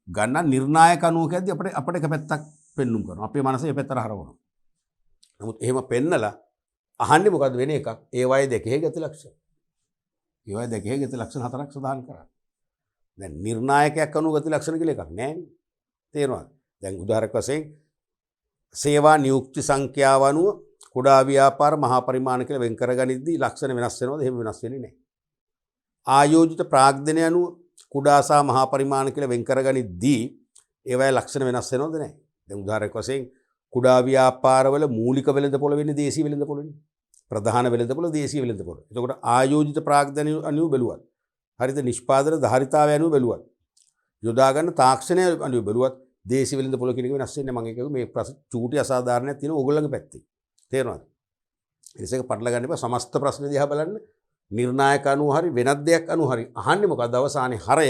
ගන්න නිර්ණායක අනුව කියද්දී අපිට එක පැත්තක් පෙන්눔 කරනවා. අපේ මනස ඒ පැත්තට හරවනවා. නමුත් එහෙම පෙන්නලා අහන්නේ මොකද්ද වෙන එකක්? ඒවායේ දැකිය හැකි ගති ලක්ෂණ. ඒවායේ දැකිය හැකි ගති ලක්ෂණ 4ක් සඳහන් කරා. දැන් නිර්ණායකයක් අනුව ගති ලක්ෂණ කියලා එකක් නැහැ නේ. තේරුණාද? දැන් උදාහරණයක් වශයෙන් සේවා නියුක්ති සංඛ්‍යාව අනුව කුඩා ව්‍යාපාර මහා පරිමාණ කියලා වෙන් කරගනිද්දී ලක්ෂණ වෙනස් වෙනවද? එහෙම වෙනස් වෙන්නේ නැහැ. ආයෝජිත ප්‍රාග්ධනය අනුව කුඩා සහ මහා පරිමාණ කියලා වෙන් කරගනිද්දී ඒවායේ ලක්ෂණ වෙනස් වෙනවද? නැහැ. දැන් උදාහරණයක් වශයෙන් කුඩා ව්‍යාපාරවල මූලික වෙළඳපොළ වෙන්නේ දේශීය වෙළඳපොළනේ. ප්‍රධාන වෙළඳපොළ දේශීය වෙළඳපොළ. එතකොට ආයෝජිත ප්‍රාග්ධනය අනුව බැලුවත් හරිද නිෂ්පාදන ධාරිතාවය අනුව බැලුවත් යොදා ගන්න තාක්ෂණය අනුව බැලුවත් දේශීය වෙළඳපොළ කියන එක වෙනස් වෙන්නේ. මම ඒක මේ ප්‍රශ්න චූටි අසාධාරණයක් තියෙන ඕගොල්ලන්ගේ පැත්තේ. තේරෙනවද? ඒක පටල ගන්න එපා. සමස්ත ප්‍රශ්න දිහා බලන්න. නිර්ණායක අනුව හරි වෙනත් දෙයක් අනුව හරි අහන්නේ මොකද්ද? අවසානයේ හරය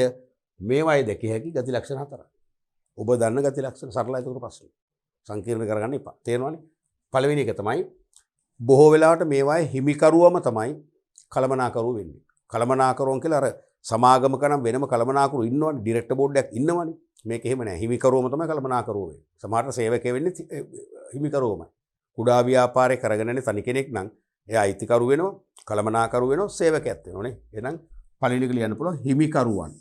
මේවායේ දැකිය හැකි ගති ලක්ෂණ 4ක්. ඔබ දන්න ගති ලක්ෂණ සරලයි ඒක ප්‍රශ්න. සංකීර්ණ කරගන්න එපා. තේරෙනවනේ? පළවෙනි එක තමයි බොහෝ වෙලාවට මේවායේ හිමිකරුවම තමයි කළමනාකරුව වෙන්නේ. කළමනාකරුවන් කියලා අර සමාගමක නම් වෙනම කළමනාකරුවෝ ඉන්නවනේ. ඩිරෙක්ටර් බෝඩ් එකක් ඉන්නවනේ. මේක එහෙම නෑ. හිමිකරුවම තමයි කළමනාකරුවෝ වෙන්නේ. සමහරට සේවකයෙ වෙන්නේ හිමිකරුවමයි. කුඩා ව්‍යාපාරය කරගෙන යන තනි කෙනෙක් නම් එයා අයිතිකරු වෙනවා, කළමනාකරු වෙනවා, සේවකයෙක් වෙනවනේ. එහෙනම් පළවෙනි එක ලියන්න පුළුවන් හිමිකරුවන්.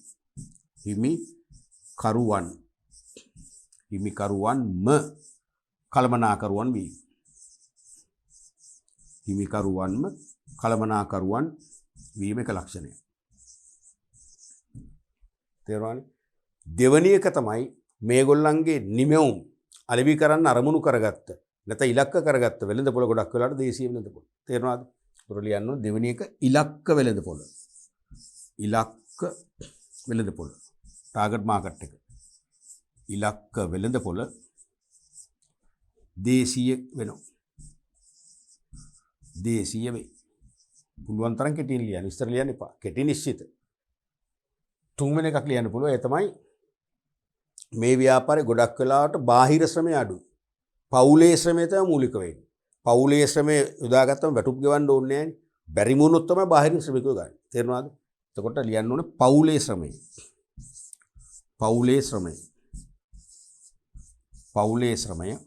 හිමිකරුවන්ම කළමනාකරුවන් වී. හිමිකරුවන්ම කළමනාකරුවන් වීම එක ලක්ෂණය. තේරුණානේ? දෙවැනි එක තමයි මේගොල්ලන්ගේ නිමෙවුම් අලෙවි කරන්න අරමුණු කරගත්ත නැත්නම් ඉලක්ක කරගත්ත වෙළඳපොළ ගොඩක් වෙලාවට දේශීය වෙළඳපොළ. තේරුණාද? උතර ලියන්න ඕන දෙවෙනි එක ඉලක්ක වෙළඳපොළ. ඉලක්ක වෙළඳපොළ. ටාගට් මාකට් එක. ඉලක්ක වෙළඳපොළ දේශීය වෙනවා. දේශීය වේ. පුළුවන් තරම් කෙටියෙන් ලියන්න. විස්තර ලියන්න එපා. කෙටි නිශ්චිත. තුන්වෙනි එකක් ලියන්න පුළුවන්. ඒ තමයි මේ ව්‍යාපාරේ ගොඩක් වෙලාවට බාහිර ශ්‍රමය අඩුයි. පවුලේ ශ්‍රමය තමයි මූලික වෙන්නේ. පවුලේ ශ්‍රමය යොදාගත්තම වැටුප් ගෙවන්න ඕනේ නැහැ නේ. බැරි වුණොත් තමයි බාහිර ශ්‍රමිකයෝ ගන්න. තේරුණාද? එතකොට ලියන්න ඕනේ පවුලේ ශ්‍රමය. පවුලේ ශ්‍රමය. පවුලේ ශ්‍රමය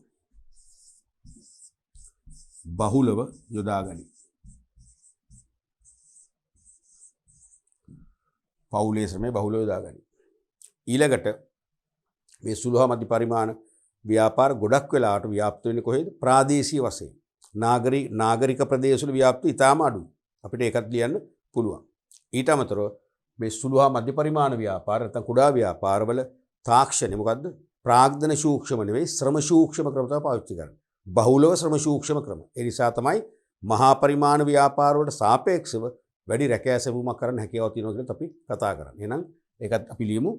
බහුලව යොදා ගනි. පවුලේ ශ්‍රමය බහුලව යොදා ගනි. ඊළඟට මේ සුළු හා මධ්‍ය පරිමාණ ව්‍යාපාර ගොඩක් වෙලාවට ව්‍යාප්ත වෙන්නේ කොහෙද? ප්‍රාදේශීය වශයෙන්. නාගරික ප්‍රදේශවල ව්‍යාප්ති ඉතාම අඩුයි. අපිට ඒකත් ලියන්න පුළුවන්. ඊට අමතරව මේ සුළු හා මධ්‍ය පරිමාණ ව්‍යාපාර නැත්නම් කුඩා ව්‍යාපාරවල තාක්ෂණය මොකද්ද? ප්‍රාග්ධන සූක්ෂම නෙවෙයි ශ්‍රම සූක්ෂම ක්‍රම තමයි පාවිච්චි කරන්නේ. බහුලව ශ්‍රම සූක්ෂම ක්‍රම. ඒ නිසා තමයි මහා පරිමාණ ව්‍යාපාර වලට සාපේක්ෂව වැඩි රැකෑසැවීමක් කරන්න හැකියාව තියෙනවා කියලා අපි කතා කරන්නේ. එහෙනම් ඒකත් අපි ලියමු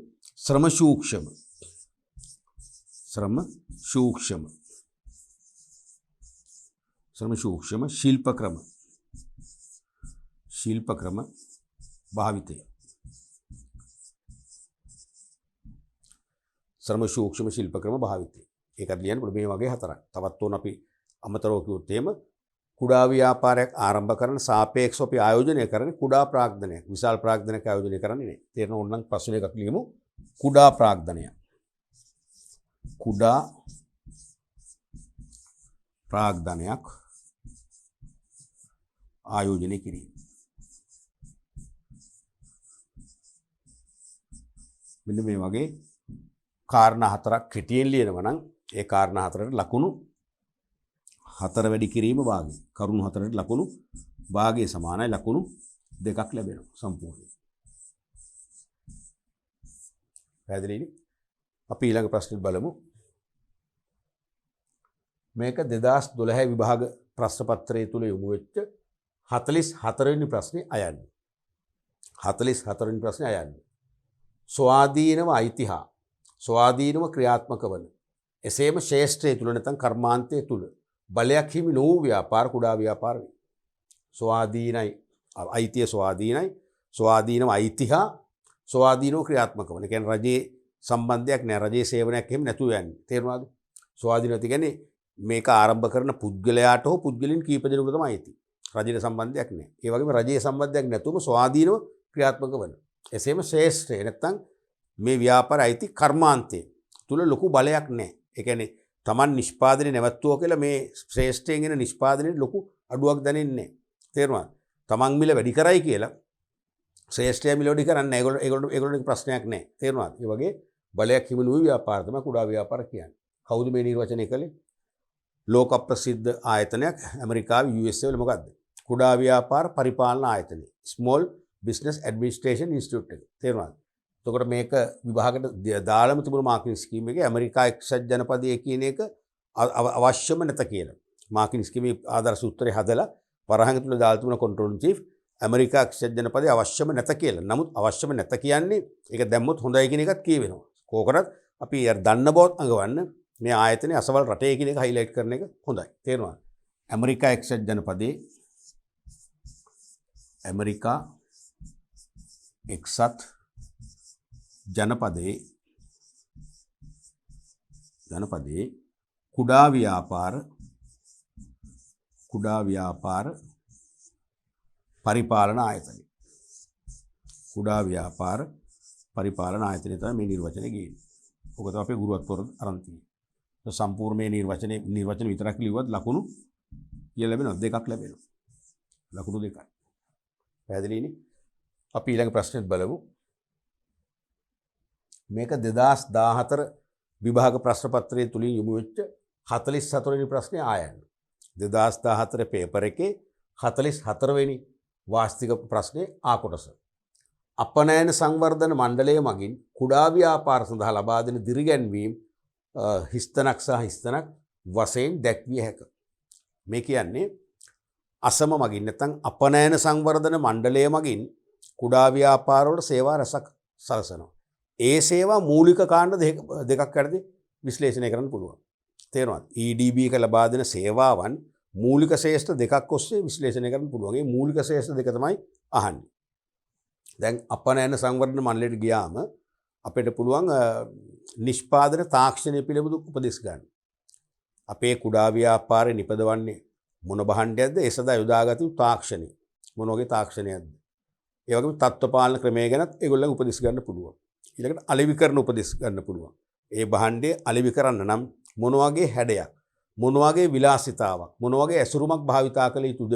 ශ්‍රම සූක්ෂම. ශ්‍රම සූක්ෂම. ශ්‍රම සූක්ෂම ශිල්ප ක්‍රම. ශිල්ප ක්‍රම භාවිතය. ශ්‍රම සූක්ෂම ශිල්ප ක්‍රම භාවිතය. ඒකත් ලියන්න පුළුවන් මේ වගේ හතරක්. තවත් ඕන අපි අමතරව කිව්වොත් එහෙම කුඩා ව්‍යාපාරයක් ආරම්භ කරන සාපේක්ෂව අපි ආයෝජනය කරන්නේ කුඩා ප්‍රාග්ධනයක්. විශාල ප්‍රාග්ධනයක් ආයෝජනය කරන්නේ නේ. තේරෙන ඕනනම් පස්වෙනි එකක් ලියමු. කුඩා ප්‍රාග්ධනය. කුඩා ප්‍රාග්ධනයක් ආයෝජනය කිරීම. මෙන්න මේ වගේ කාරණා හතරක් කෙටියෙන් ලියනවා නම් ඒ කාරණා හතරට ලකුණු 4 වැඩි කිරීම වාගේ කරුණු 4ට ලකුණු වාගේ සමානයි ලකුණු දෙකක් ලැබෙනවා සම්පූර්ණයෙන්. පැහැදිලිද? අපි ඊළඟ ප්‍රශ්නෙත් බලමු. මේක 2012 විභාග ප්‍රශ්න පත්‍රය තුල යොමු වෙච්ච 44 වෙනි ප්‍රශ්නේ අයන්නේ. 44 වෙනි ප්‍රශ්නේ අයන්නේ. ස්වාධීනව අයිතිහා ස්වාධීනව ක්‍රියාත්මක වන එසේම ශේෂ්ත්‍රයේ තුල නැත්නම් කර්මාන්තයේ තුල බලයක් හිමි නොවූ ව්‍යාපාර කුඩා ව්‍යාපාර වේ. ස්වාධීනයි අයිතිය ස්වාධීනව අයිතිහා ස්වාධීනව ක්‍රියාත්මක වන. ඒ කියන්නේ රජයේ සම්බන්ධයක් නැහැ, රජයේ සේවනයක් එහෙම නැතුව යන්නේ. තේරුණාද? ස්වාධීනව කියන්නේ මේක ආරම්භ කරන පුද්ගලයාට හෝ පුද්ගලින් කීප දෙනෙකුට තමයි අයිති. රජයේ සම්බන්ධයක් නැහැ. ඒ වගේම රජයේ සම්බන්ධයක් නැතුවම ස්වාධීනව ක්‍රියාත්මක වන. එසේම ශ්‍රේෂ්ඨය නැත්නම් මේ ව්‍යාපාර අයිති කර්මාන්තයේ තුල ලොකු බලයක් නැහැ. ඒ කියන්නේ Taman නිෂ්පාදනය නැවතුවා කියලා මේ ශ්‍රේෂ්ඨයෙන් එන නිෂ්පාදනයේ ලොකු අඩුවක් දැනෙන්නේ නැහැ. තේරුණාද? Taman මිල වැඩි කරයි කියලා ශ්‍රේෂ්ඨය මිල වැඩි කරන්නේ නැහැ. ඒගොල්ලෝ ප්‍රශ්නයක් නැහැ. තේරුණාද? ඒ වගේ බලයක් හිමි නොවි ව්‍යාපාර තමයි කුඩා ව්‍යාපාර කියන්නේ. කවුද මේ නිර්වචනය කළේ? ලෝක ප්‍රසිද්ධ ආයතනයක් ඇමරිකාවේ USA වල මොකද්ද? කුඩා ව්‍යාපාර පරිපාලන ආයතනය. Small Business Administration Institute එක. තේරුණාද? එතකොට මේක විභාගයට දාලම තිබුණු මාකින් ස්කීම් එකේ ඇමරිකා එක්සත් ජනපදයේ කියන එක අවශ්‍යම නැත කියලා. මාකින් ස්කීමේ ආදර්ශ සූත්‍රය හදලා වරහන් තුල දාලා තිබුණ කන්ට්‍රෝල් චීෆ් ඇමරිකා එක්සත් ජනපදයේ අවශ්‍යම නැත කියලා. නමුත් අවශ්‍යම නැත කියන්නේ ඒක දැම්මොත් හොඳයි කියන එකත් කියවෙනවා. කෝකරත් අපි දන්න බවත් අඟවන්න මේ ආයතනයේ අසවල් රටේ කියන එක හයිලයිට් කරන එක හොඳයි. තේරුණාද? ඇමරිකා එක්සත් ජනපදයේ ඇමරිකා එක්සත් ජනපදයේ කුඩා ව්‍යාපාර පරිපාලන ආයතනය. කුඩා ව්‍යාපාර පරිපාලන ආයතනය තමයි මේ නිර්වචනය ගේන්නේ. ඔක තමයි අපේ ගුරුවත්වරු අරන් තියෙන්නේ. සම්පූර්ණ මේ නිර්වචන විතරක් ලියුවත් ලකුණු කියලා ලැබෙනවා. දෙකක් ලැබෙනවා. ලකුණු දෙකක්. පැහැදිලිනේ? අපි ඊළඟ ප්‍රශ්නෙත් බලමු. මේක 2014 විභාග ප්‍රශ්න පත්‍රයේ තුලින් යොමු වෙච්ච 44 වෙනි ප්‍රශ්නේ ආයන්න. 2014 පේපර් එකේ 44 වෙනි වාස්තික ප්‍රශ්නේ ආ කොටස. අපනයන සංවර්ධන මණ්ඩලය මගින් කුඩා ව්‍යාපාර සඳහා ලබා දෙන දිරිගැන්වීම් හිස්තනක් සහ හිස්තනක් වශයෙන් දැක්විය හැක. මේ කියන්නේ අසම මගින් නැත්නම් අපනයන සංවර්ධන මණ්ඩලය මගින් කුඩා ව්‍යාපාර වලට සේවා රසක් සලසනවා. ඒ සේවා මූලික කාරණා දෙකක් යටතේ විශ්ලේෂණය කරන්න පුළුවන්. තේරෙනවද? EDB එක ලබා දෙන සේවාවන් මූලික ශ්‍රේෂ්ඨ දෙකක් ඔස්සේ විශ්ලේෂණය කරන්න පුළුවන්. මේ මූලික ශ්‍රේෂ්ඨ දෙක තමයි අහන්නේ. දැන් අපනයන සංවර්ධන මණ්ඩලයට ගියාම අපිට පුළුවන් නිෂ්පාදන තාක්ෂණය පිළිබඳ උපදෙස් ගන්න. අපේ කුඩා ව්‍යාපාරේ නිපදවන්නේ මොන භාණ්ඩයක්ද? ඒ සඳහා යොදාගත යුතු තාක්ෂණය මොන වගේ තාක්ෂණයක්ද? ඒ වගේම තත්ත්ව පාලන ක්‍රමය ගැනත් ඒගොල්ලන් උපදෙස් ගන්න පුළුවන්. ඊළඟට අලෙවිකරණ උපදෙස් ගන්න පුළුවන්. ඒ භාණ්ඩය අලෙවි කරන්න නම් මොන වගේ හැඩයක්, මොන වගේ විලාසිතාවක්, මොන වගේ ඇසුරුමක් භාවිතා කළ යුතුද?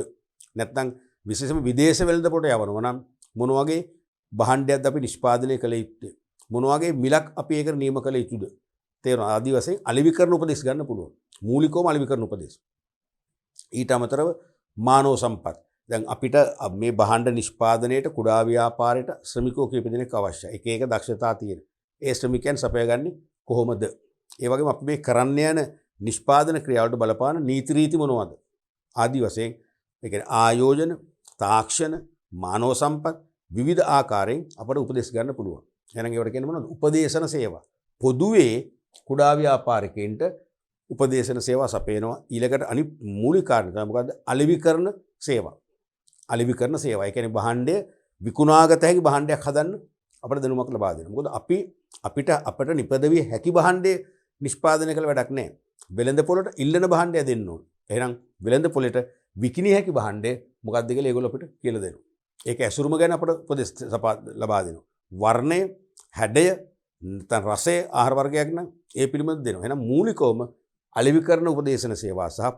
නැත්නම් විශේෂම විදේශ වෙළඳපොළට යවනවා නම් මොන වගේ භාණ්ඩයක්ද අපි නිෂ්පාදනය කළ යුත්තේ? මොන වගේ මිලක් අපි ඒකට නියම කළ යුතුද? තේරෙනවා? ආදි වශයෙන් අලෙවිකරණ උපදෙස් ගන්න පුළුවන්. මූලිකවම අලෙවිකරණ උපදෙස්. ඊට අමතරව මානව සම්පත්. දැන් අපිට මේ භාණ්ඩ නිෂ්පාදනයේට කුඩා ව්‍යාපාරයට ශ්‍රමිකයෝ කීප දෙනෙක් අවශ්‍යයි. එක එක දක්ෂතා තියෙන. ඒ ශ්‍රමිකයන් සපයගන්නේ කොහොමද? ඒ වගේම අපි මේ කරන්න යන නිෂ්පාදන ක්‍රියාවලට බලපාන නීති රීති මොනවද? ආදි වශයෙන් ඒ කියන්නේ ආයෝජන, තාක්ෂණ, මානව සම්පත් විවිධ ආකාරයෙන් අපට උපදෙස් ගන්න පුළුවන්. එහෙනම් ඒවට කියන්නේ මොනවද? උපදේශන සේවා. පොදුවේ කුඩා ව්‍යාපාරිකයන්ට උපදේශන සේවා සපයනවා. ඊළඟට අනිත් මූලික කාරණා තමයි මොකද්ද? අලෙවිකරණ සේවා. අලෙවිකරණ සේවා. ඒ කියන්නේ භාණ්ඩය විකුණාගත හැකි භාණ්ඩයක් හදන්න අපිට දැනුමක් ලබා දෙනවා. මොකද අපිට නිපදවිය හැකි භාණ්ඩය නිෂ්පාදනය කළ වැඩක් නැහැ. වෙළඳ පොළට ඉල්ලන භාණ්ඩය දෙන්න ඕන. එහෙනම් වෙළඳ පොළට විකිණිය හැකි භාණ්ඩය මොකක්ද කියලා ඒගොල්ලෝ අපිට කියලා දෙනවා. ඒක ඇසුරුම ගැන අපිට උපදෙස් ලබා දෙනවා. වර්ණය, හැඩය, නැත්නම් රසය, ආහාර වර්ගයක් නම් ඒ පිළිබඳව දෙනවා. එහෙනම් මූලිකවම අලෙවිකරණ උපදේශන සේවා සහ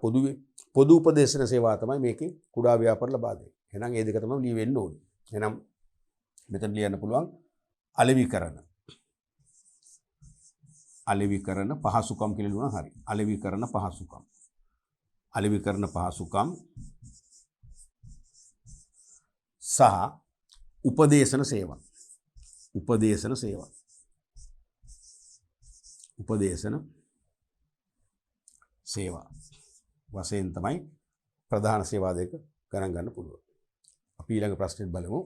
පොදු උපදේශන සේවා තමයි මේකේ කුඩා ව්‍යාපාර ලබා දෙන්නේ. එහෙනම් ඒ දෙක තමයි ලියවෙන්න ඕනේ. එහෙනම් මෙතන ලියන්න පුළුවන් අලෙවිකරණ පහසුකම් කියලා ලියනවා. හරි. අලෙවිකරණ පහසුකම් සහ උපදේශන සේවා. උපදේශන සේවා. උපදේශන සේවා වශයෙන් තමයි ප්‍රධාන සේවා දෙක ගණන් ගන්න පුළුවන්. අපි ඊළඟ ප්‍රශ්නෙත් බලමු.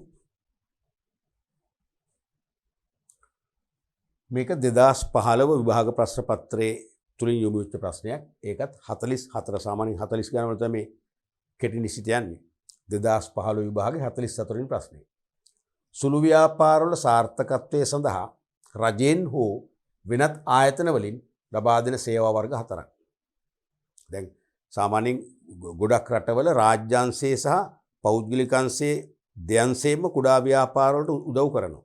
මේක 2015 විභාග ප්‍රශ්න පත්‍රයේ තුලින් යොමු වෙච්ච ප්‍රශ්නයක්. ඒකත් 44 සාමාන්‍යයෙන් 40 ගණන් වල තමයි කෙටි නිසිත යන්නේ. 2015 විභාගේ 44 වෙනි ප්‍රශ්නේ. සුළු ව්‍යාපාරවල සාර්ථකත්වයේ සඳහා රජෙන් හෝ වෙනත් ආයතන වලින් ලබා දෙන සේවා වර්ග 4ක්. දැන් සාමාන්‍යයෙන් ගොඩක් රටවල රාජ්‍යාංශයේ සහ පෞද්ගලික අංශයේ දෙයන්සේම කුඩා ව්‍යාපාරවලට උදව් කරනවා.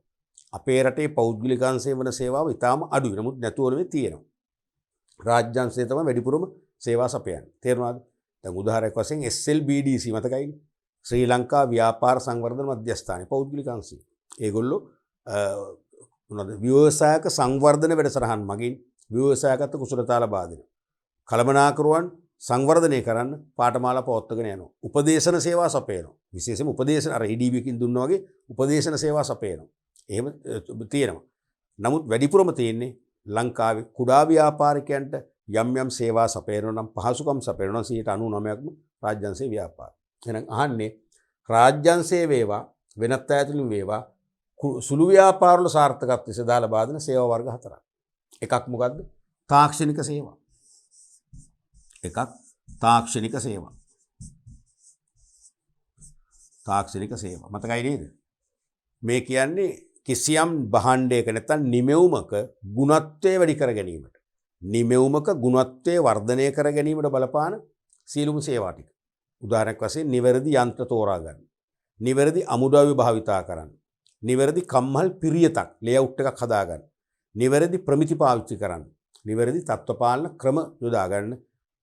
අපේ රටේ පෞද්ගලික අංශයේ වන සේවාව ඉතාම අඩුයි. නමුත් නැතුව නෙවෙයි තියෙනවා. රාජ්‍යාංශයේ තමයි වැඩිපුරම සේවා සපයන්නේ. තේරුණාද? දැන් උදාහරණයක් වශයෙන් SLBDC මතකයිනේ. ශ්‍රී ලංකා ව්‍යාපාර සංවර්ධන මධ්‍යස්ථානයේ පෞද්ගලික අංශය. ඒගොල්ලෝ මොනවද ව්‍යවසායක සංවර්ධන වැඩසටහන් මගින් ව්‍යවසායකත්ව කුසලතා ලබා දෙනවා. කළමනාකරුවන් සංවර්ධනය කරන්න පාඨමාලා පවත්වාගෙන යනවා. උපදේශන සේවා සපයනවා. විශේෂයෙන්ම උපදේශන අර EDB කින් දුන්නා වගේ උපදේශන සේවා සපයනවා. එහෙම තියෙනවා. නමුත් වැඩිපුරම තියෙන්නේ ලංකාවේ කුඩා ව්‍යාපාරිකයන්ට යම් යම් සේවා සපයනවා නම් පහසුකම් සපයනවා 99%ක්ම රාජ්‍යාංශයේ ව්‍යාපාර. එහෙනම් අහන්නේ රාජ්‍යාංශයේ වේවා වෙනත් අයතුලින් වේවා සුළු ව්‍යාපාරවල සාර්ථකත්වය සඳහා ලබා දෙන සේවා වර්ග 4ක්. එකක් මොකද්ද? තාක්ෂණික සේවා. එකක් තාක්ෂණික සේවා. තාක්ෂණික සේවා. මතකයි නේද? මේ කියන්නේ කිසියම් භාණ්ඩයක නැත්නම් නිමෙවුමක ගුණත්වය වැඩි කර ගැනීමට. නිමෙවුමක ගුණත්වය වර්ධනය කර ගැනීමට බලපාන සීලුම සේවා ටික. උදාහරණයක් වශයෙන් නිවැරදි යන්ත්‍ර තෝරා ගන්න. නිවැරදි අමුද්‍රව්‍ය භාවිතා කරන්න. නිවැරදි කම්මල් පිරියතක් ලේඅවුට් එකක් හදා ගන්න. නිවැරදි ප්‍රමිති පාවිච්චි කරන්න. නිවැරදි තත්ත්වපාලන ක්‍රම යොදා ගන්න.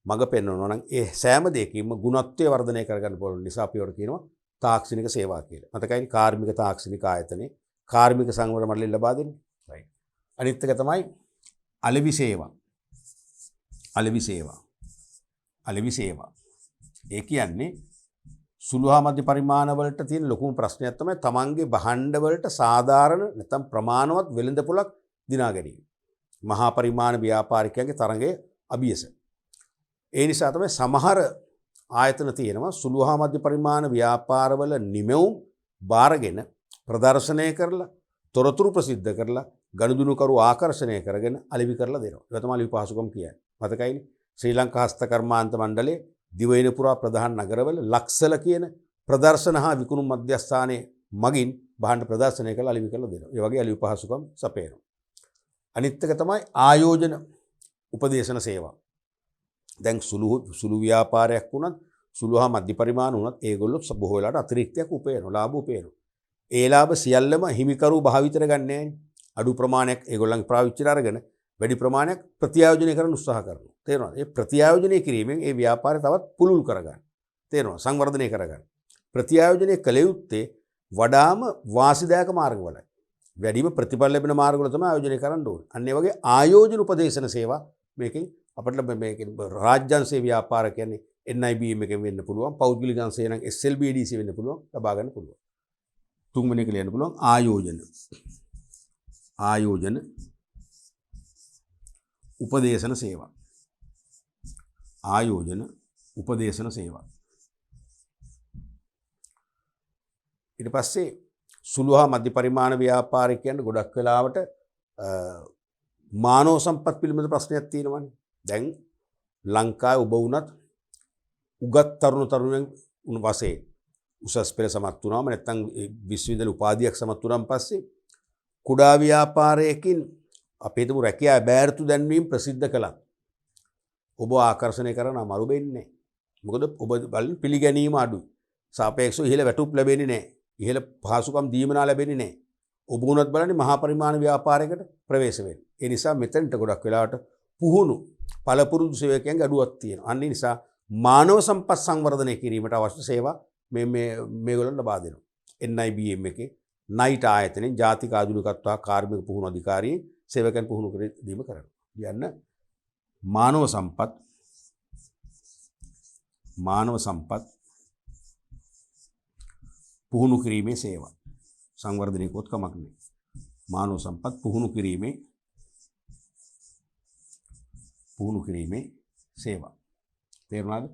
මඟ පෙන්වනවා නම් ඒ සෑම දෙයකින්ම ගුණත්වය වර්ධනය කරගන්න පුළුවන් නිසා අපි ඒවට කියනවා තාක්ෂණික සේවා කියලා. මතකයි කාර්මික තාක්ෂණික ආයතනයේ කාර්මික සංවර්ධන මණ්ඩලය ලබා දෙන්නේ. රයිට්. අනිත් එක තමයි අලෙවි සේවා. අලෙවි සේවා. අලෙවි සේවා. ඒ කියන්නේ සුළු හා මධ්‍ය පරිමාණ වලට තියෙන ලොකුම ප්‍රශ්නයක් තමයි තමන්ගේ භාණ්ඩ වලට සාධාරණ නැත්නම් ප්‍රමාණවත් වෙළඳපොළක් දිනා ගැනීම. මහා පරිමාණ ව්‍යාපාරිකයන්ගේ තරඟයේ අභියස. ඒ නිසා තමයි සමහර ආයතන තියෙනවා සුළු හා මධ්‍ය පරිමාණ ව්‍යාපාරවල නිමෙවුම් බාරගෙන ප්‍රදර්ශනය කරලා තොරතුරු ප්‍රසිද්ධ කරලා ගනුදෙනුකරු ආකර්ෂණය කරගෙන අලෙවි කරලා දෙනවා. ඒක තමයි අලෙවි පහසුකම් කියන්නේ. මතකයිනේ? ශ්‍රී ලංකා හස්තකර්මාන්ත මණ්ඩලයේ දිවයින පුරා ප්‍රධාන නගරවල ලක්සල කියන ප්‍රදර්ශන හා විකුණුම් මධ්‍යස්ථානයේ මගින් භාණ්ඩ ප්‍රදර්ශනය කරලා අලෙවි කරලා දෙනවා. ඒ වගේ අලෙවි පහසුකම් සපයනවා. අනිත් එක තමයි ආයෝජන උපදේශන සේවා. දැන් සුළු ව්‍යාපාරයක් වුණත් සුළු හා මධ්‍ය පරිමාණ වුණත් ඒගොල්ලෝ බොහෝ වෙලාවට අතිරික්තයක් උපයනවා, ලාභ උපයනවා. ඒ ලාභ සියල්ලම හිමිකරු භාවිතර ගන්න නැහැ. අඩු ප්‍රමාණයක් ඒගොල්ලන්ගේ පාවිච්චිට අරගෙන වැඩි ප්‍රමාණයක් ප්‍රතිආයෝජනය කරන්න උත්සාහ කරනවා. තේරෙනවද? ඒ ප්‍රතිආයෝජනය කිරීමෙන් ඒ ව්‍යාපාරය තවත් පුළුල් කරගන්න. තේරෙනවද? සංවර්ධනය කරගන්න. ප්‍රතිආයෝජනය කළ යුත්තේ වඩාම වාසිදායක මාර්ගවලයි. වැඩිම ප්‍රතිඵල ලැබෙන මාර්ගවල තමයි ආයෝජනය කරන්න ඕනේ. අන්න ඒ වගේ ආයෝජන උපදේශන සේවා මේකෙන් අපිට මේකෙන් රාජ්‍යාංශයේ ව්‍යාපාර කියන්නේ NIBM එකෙන් වෙන්න පුළුවන්. පෞද්ගලික අංශය නම් SLBDC වෙන්න පුළුවන්. ලබා ගන්න පුළුවන්. තුන්වෙනි එක ලියන්න පුළුවන් ආයෝජන. ආයෝජන උපදේශන සේවා. ආයෝජන උපදේශන සේවා. ඊට පස්සේ සුළු හා මධ්‍ය පරිමාණ ව්‍යාපාරිකයන්ට ගොඩක් වෙලාවට මානව සම්පත් පිළිබඳ ප්‍රශ්නයක් තියෙනවානේ. දැන් ලංකාවේ ඔබ වුණත් උගත් තරුණයන් වශයෙන් උසස් පෙළ සමත් වුණාම නැත්නම් විශ්වවිද්‍යාල උපාධියක් සමත් වුණාන් පස්සේ කුඩා ව්‍යාපාරයකින් අපේ තුමු රැකියා බෑරතු දැන්වීම ප්‍රසිද්ධ කළා. ඔබ ආකර්ෂණය කරන අමාරු වෙන්නේ නැහැ. මොකද ඔබ බලන පිළිගැනීම අඩුයි. සාපේක්ෂව ඉහළ වැටුප් ලැබෙන්නේ නැහැ. ඉහළ පහසුකම් දීමනා ලැබෙන්නේ නැහැ. ඔබ උනත් බලන්නේ මහා පරිමාණ ව්‍යාපාරයකට ප්‍රවේශ වෙන්න. ඒ නිසා මෙතනට ගොඩක් වෙලාවට පුහුණු පළපුරුදු සේවකයන්ගේ අඩුවක් තියෙනවා. අන්න ඒ නිසා මානව සම්පත් සංවර්ධනය කිරීමට අවශ්‍ය සේවා මේගොල්ලන්ට ලබා දෙනවා. NIBM එකේ නයිට් ආයතනයේ ජාතික ආධුනිකත්ව කාර්මික පුහුණු අධිකාරියෙන් සේවකයන් පුහුණු කර දීම කරනවා. කියන්න මානව සම්පත් පුහුණු කිරීමේ සේවා. සංවර්ධනය කොත් කමක් නෑ. මානව සම්පත් පුහුණු කිරීමේ සේවා. තේරුණාද?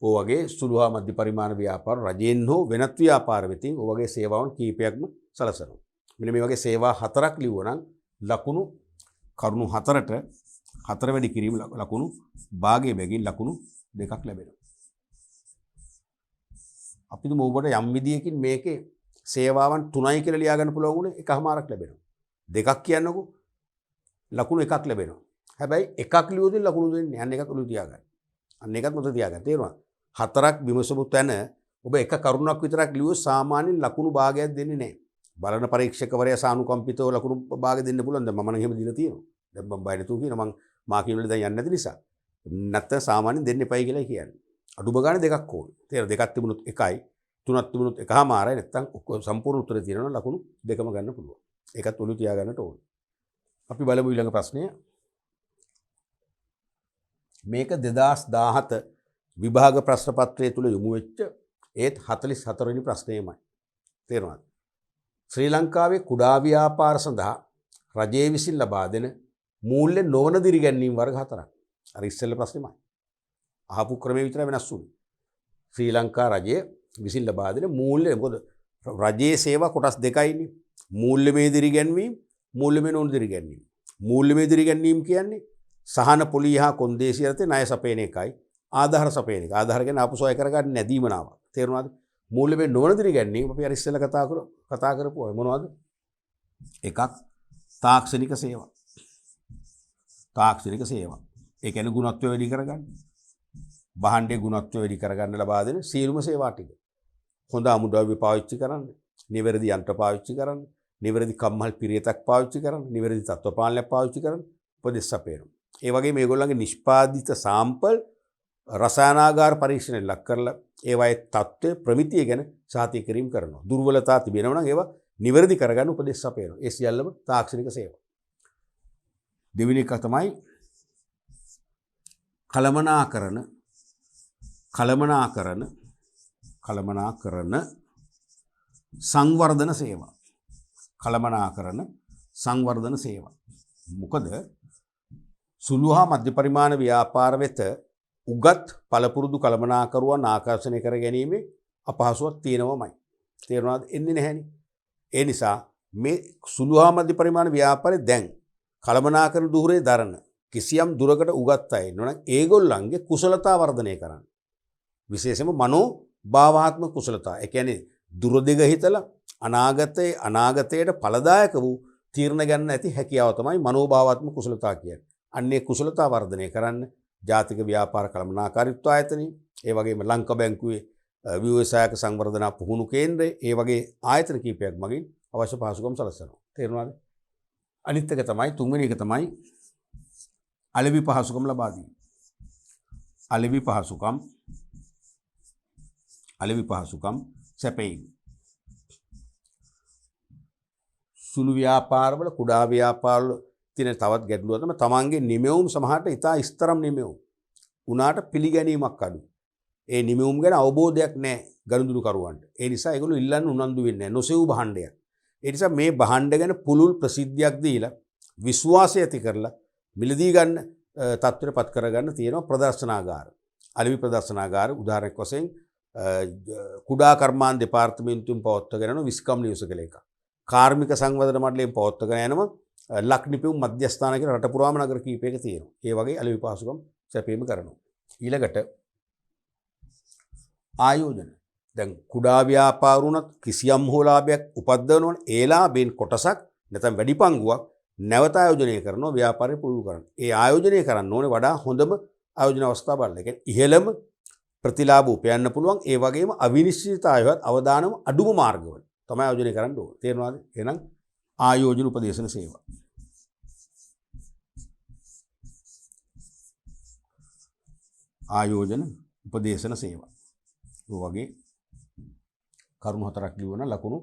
ඔය වගේ සුළු හා මධ්‍ය පරිමාණ ව්‍යාපාර රජයෙන් හෝ වෙනත් ව්‍යාපාර වෙතින් ඔය වගේ සේවාවන් කීපයක්ම සලසනවා. මෙන්න මේ වගේ සේවා 4ක් ලිව්වනම් ලකුණු කරුණු 4ට 4 වැඩි කිරීම ලකුණු භාගයේ බැගින් ලකුණු 2ක් ලැබෙනවා. අපි තුමු ඔබට යම් විදියකින් මේකේ සේවාවන් 3යි කියලා ලියා ගන්න පුළුවන් උනේ එකමාරක් ලැබෙනවා. 2ක් කියන්නකෝ ලකුණු 1ක් ලැබෙනවා. හැබැයි 1ක් ලියුවොත් ලකුණු දෙන්නේ අන්න 1ක් ඔලු තියාගන්න. අන්න 1ක් මත තියාගන්න. තේරුණා? 4ක් විමසපු තැන ඔබ එක කරුණක් විතරක් ලියුවොත් සාමාන්‍යයෙන් ලකුණු භාගයක් දෙන්නේ නැහැ. බලන පරීක්ෂකවරයා සානුකම්පිතව ලකුණු භාග දෙන්න පුළුවන්. දැන් මම නම් එහෙම දීලා තියෙනවා. දැන් මම බය නැතුව කියන මම මාකින් වල දැන් යන්නේ නැති නිසා. නැත්නම් සාමාන්‍යයෙන් දෙන්න එපයි කියලා කියන්නේ. අඩුම ගානේ 2ක් ඕනේ. තේරෙනවද? 2ක් තිබුණොත් 1යි, 3ක් තිබුණොත් එකමාරයි. නැත්නම් සම්පූර්ණ උත්තරේ තියෙනවා ලකුණු 2ම ගන්න පුළුවන්. ඒකත් ඔලු තියා ගන්නට ඕනේ. අපි බලමු ඊළඟ ප්‍රශ්නය. මේක 2017 විභාග ප්‍රශ්න පත්‍රය තුල යොමු වෙච්ච ඒත් 44 වෙනි ප්‍රශ්නයමයි. තේරුණාද? ශ්‍රී ලංකාවේ කුඩා ව්‍යාපාර සඳහා රජය විසින් ලබා දෙන මූල්‍ය නොවන දිරිගැන්වීම් වර්ග 4ක්. අර ඉස්සෙල්ල ප්‍රශ්නේමයි. අහපු ක්‍රමයේ විතර වෙනස් වුණේ. ශ්‍රී ලංකා රජය විසින් ලබා දෙන මූල්‍ය මොකද රජයේ සේවා කොටස් දෙකයිනේ. මූල්‍යමය දිරිගැන්වීම, මූල්‍යමය නොවන දිරිගැන්වීම. මූල්‍යමය දිරිගැන්වීම කියන්නේ සහන පොලී හා කොන්දේසි යටතේ ණය සපයන එකයි ආධාර සපයන එක. ආධාර කියන්නේ ආපසු අය කරගන්න නැදීමනාවක්. තේරුණාද? මූල්‍යමය නොවන දිරිගැන්වීම අපි අර ඉස්සෙල්ලා කතා කරපුවා මොනවද? එකක් තාක්ෂණික සේවා. තාක්ෂණික සේවා. ඒ කියන්නේ ගුණත්වය වැඩි කරගන්න. භාණ්ඩයේ ගුණත්වය වැඩි කරගන්න ලබා දෙන සියලුම සේවා ටික. හොඳ අමුද්‍රව්‍ය පාවිච්චි කරන්න, නිවැරදි යන්ත්‍ර පාවිච්චි කරන්න, නිවැරදි කම්මල් පිරියතක් පාවිච්චි කරන්න, නිවැරදි තත්ත්ව පාලනයක් පාවිච්චි කරන්න උපදෙස් අපේනවා. ඒ වගේම මේගොල්ලන්ගේ නිෂ්පාදිත සාම්පල් රසායනාගාර පරීක්ෂණයට ලක් කරලා ඒවායේ තත්ත්වය ප්‍රමිතිය ගැන සාතික කිරීම කරනවා. දුර්වලතා තිබෙනවා නම් ඒවා නිවැරදි කරගන්න උපදෙස් අපේනවා. ඒ සියල්ලම තාක්ෂණික සේවා. දෙවෙනි එක තමයි කළමනාකරන සංවර්ධන සේවා. කළමනාකරන සංවර්ධන සේවා. මොකද සුළු හා මධ්‍ය පරිමාණ ව්‍යාපාර වෙත උගත් පළපුරුදු කළමනාකරුවන් ආකර්ෂණය කර ගැනීමේ අපහසුවක් තියෙනවමයි. තේරුණාද? එන්නේ නැහැනේ. ඒ නිසා මේ සුළු හා මධ්‍ය පරිමාණ ව්‍යාපාරේ දැන් කළමනාකරන දුරේ දරන කිසියම් දුරකට උගත් අය ඉන්නවනම් ඒගොල්ලන්ගේ කුසලතා වර්ධනය කරන්න. විශේෂයෙන්ම මනෝ භාවාත්මක කුසලතා. ඒ කියන්නේ දුරදිග හිතලා අනාගතයට ඵලදායක වූ තීරණ ගන්න ඇති හැකියාව තමයි මනෝභාවාත්මක කුසලතා කියන්නේ. අන්නේ කුසලතා වර්ධනය කරන්න ජාතික ව්‍යාපාර කළමනාකාරීත්ව ආයතනය, ඒ වගේම ලංකා බැංකුවේ ව්‍යවසායක සංවර්ධන පුහුණු කේන්ද්‍රය, ඒ වගේ ආයතන කීපයක් මගින් අවශ්‍ය පහසුකම් සලසනවා. තේරුණාද? අනිත් එක තමයි තුන්වෙනි එක තමයි අලෙවි පහසුකම් ලබා දීම. අලෙවි පහසුකම් සැපයීම. සුළු ව්‍යාපාරවල කුඩා ව්‍යාපාරවල තියෙන තවත් ගැටලුව තමයි තමන්ගේ නිමෙවුම් සමහරට ඉතා ස්තරම් නිමෙවුම් උනාට පිළිගැනීමක් අඩු. ඒ නිමෙවුම් ගැන අවබෝධයක් නැහැ ගනුදෙනු කරුවන්ට. ඒ නිසා ඒගොල්ලෝ ඉල්ලන්න උනන්දු වෙන්නේ නැහැ. නොසෙව් භාණ්ඩයක්. ඒ නිසා මේ භාණ්ඩ ගැන පුළුල් ප්‍රසිද්ධියක් දීලා විශ්වාසය ඇති කරලා මිලදී ගන්න තත්ත්වයට පත් කරගන්න තියෙනවා ප්‍රදර්ශනාගාර. අලෙවි ප්‍රදර්ශනාගාර උදාහරණයක් වශයෙන් කුඩා කර්මාන්ත දෙපාර්තමේන්තුවෙන් පවත්වාගෙන යන විස්කම් නිවස කියලා එකක්. කාර්මික සංවර්ධන මණ්ඩලයෙන් පවත්වාගෙන යනම ලක්නිපියුම් මධ්‍යස්ථාන කියලා රට පුරාම නගර කීපයක තියෙනවා. ඒ වගේ අලෙවි පහසුකම් සැපීම කරනවා. ඊළඟට ආයෝජන. දැන් කුඩා ව්‍යාපාරුණත් කිසියම් හෝ ලාභයක් උපද්දවනවනේ. ඒ ලාභෙන් කොටසක් නැත්නම් වැඩි පංගුවක් නැවත ආයෝජනය කරනවා ව්‍යාපාරය පුළුල් කරන්න. ඒ ආයෝජනය කරන්න ඕනේ වඩා හොඳම ආයෝජන අවස්ථා බලලා. ඒ කියන්නේ ඉහළම ප්‍රතිලාභ උපයන්න පුළුවන්. ඒ වගේම අවිනිශ්චිතතාවයවත් අවදානම අඩුම මාර්ගවල තමයි ආයෝජනය කරන්න ඕනේ. තේරුණාද? එහෙනම් ආයෝජන උපදේශන සේවා. ආයෝජන උපදේශන සේවා. ඔය වගේ කරුණු 4ක් ලියවන ලකුණු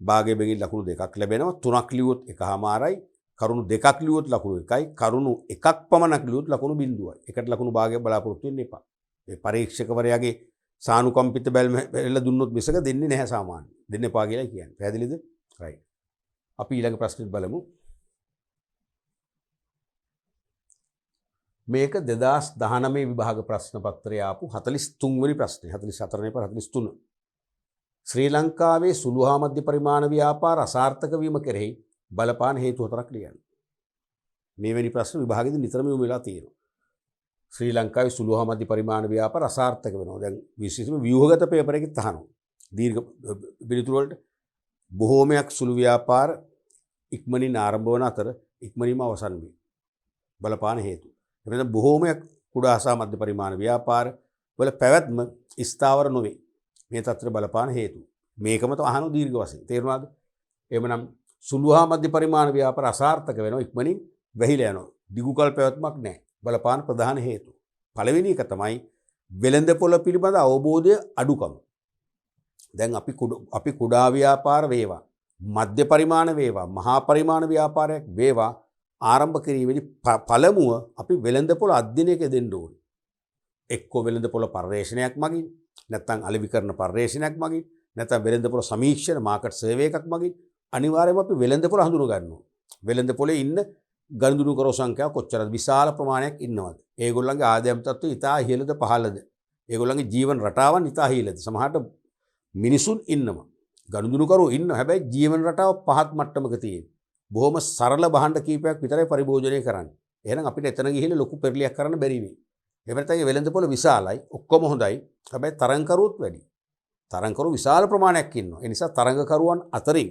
භාගයේ බැගින් ලකුණු 2ක් ලැබෙනවා. 3ක් ලියුවොත් එකමාරයි. කරුණු 2ක් ලියුවොත් ලකුණු 1යි. කරුණු 1ක් පමණක් ලියුවොත් ලකුණු 0යි. එකට ලකුණු භාගයක් බලාපොරොත්තු වෙන්න එපා. මේ පරීක්ෂකවරයාගේ සානුකම්පිත බැල්ම එල්ල දුන්නොත් මිසක දෙන්නේ නැහැ සාමාන්‍ය. දෙන්න එපා කියලා කියන්නේ. පැහැදිලිද? right. අපි ඊළඟ ප්‍රශ්නෙත් බලමු. මේක 2019 විභාග ප්‍රශ්න පත්‍රයේ ආපු 43 වෙනි ප්‍රශ්නේ. 44 නේ 43. ශ්‍රී ලංකාවේ සුළු හා මධ්‍ය පරිමාණ ව්‍යාපාර අසාර්ථක වීම කෙරෙහි බලපාන හේතු හතරක් ලියන්න. මේවැනි ප්‍රශ්න විභාගෙදී නිතරම යොමු වෙලා තියෙනවා. ශ්‍රී ලංකාවේ සුළු හා මධ්‍ය පරිමාණ ව්‍යාපාර අසාර්ථක වෙනවා. දැන් විශේෂයෙන්ම ව්‍යුහගත පේපර් එකකින් අහනවා. දීර්ඝ පිළිතුරු වලට බොහෝමයක් සුළු ව්‍යාපාර ඉක්මනින් ආරම්භ වන අතර ඉක්මනින්ම අවසන් වේ. බලපාන හේතු. එතන බොහෝමයක් කුඩා සහ මධ්‍ය පරිමාණ ව්‍යාපාර වල පැවැත්ම ස්ථාවර නොවේ. මේ තත්ත්වයට බලපාන හේතු. මේකම તો අහන දීර්ඝ වශයෙන්. තේරුණාද? එhmenan සුළු හා මධ්‍ය පරිමාණ ව්‍යාපාර අසාර්ථක වෙනවා. ඉක්මනින් වැහිලා යනවා. දිගුකල් පැවැත්මක් නැහැ. බලපාන ප්‍රධාන හේතු. පළවෙනි එක තමයි වෙළඳපොළ පිළිබඳ අවබෝධය අඩුකම. දැන් අපි කුඩා ව්‍යාපාර වේවා, මධ්‍ය පරිමාණ වේවා, මහා පරිමාණ ව්‍යාපාරයක් වේවා ආරම්භ කිරීමේදී පළමුව අපි වෙළඳපොළ අධ්‍යයනයක දෙන්න ඕනේ. එක්කෝ වෙළඳපොළ පර්යේෂණයක් මගින්, නැත්නම් අලෙවිකරණ පර්යේෂණයක් මගින්, නැත්නම් වෙළඳපොළ සමීක්ෂණ මාකට් සර්වේ එකක් මගින් අනිවාර්යයෙන්ම අපි වෙළඳපොළ හඳුනා ගන්නවා. වෙළඳපොළේ ඉන්න ගනුදෙනුකරු සංඛ්‍යාව කොච්චරද? විශාල ප්‍රමාණයක් ඉන්නවද? ඒගොල්ලන්ගේ ආදායම් තත්ත්වය ඉතා ඉහළද පහළද? ඒගොල්ලන්ගේ ජීවන රටාවන් ඉතා ඉහළද? සමහරට මිනිසුන් ඉන්නවා. ගනුදෙනුකරු ඉන්නවා. හැබැයි ජීවන රටාව පහත් මට්ටමක තියෙන. බොහොම සරල භාණ්ඩ කීපයක් විතරයි පරිභෝජනය කරන්නේ. එහෙනම් අපිට එතන ගිහිල්ලා ලොකු පෙරලියක් කරන්න බැරි වෙයි. ඒ වෙනතයි වෙළඳපොළ විශාලයි, ඔක්කොම හොඳයි. හැබැයි තරංකරුවොත් වැඩි. තරංකරු විශාල ප්‍රමාණයක් ඉන්නවා. ඒ නිසා තරංගකරුවන් අතරින්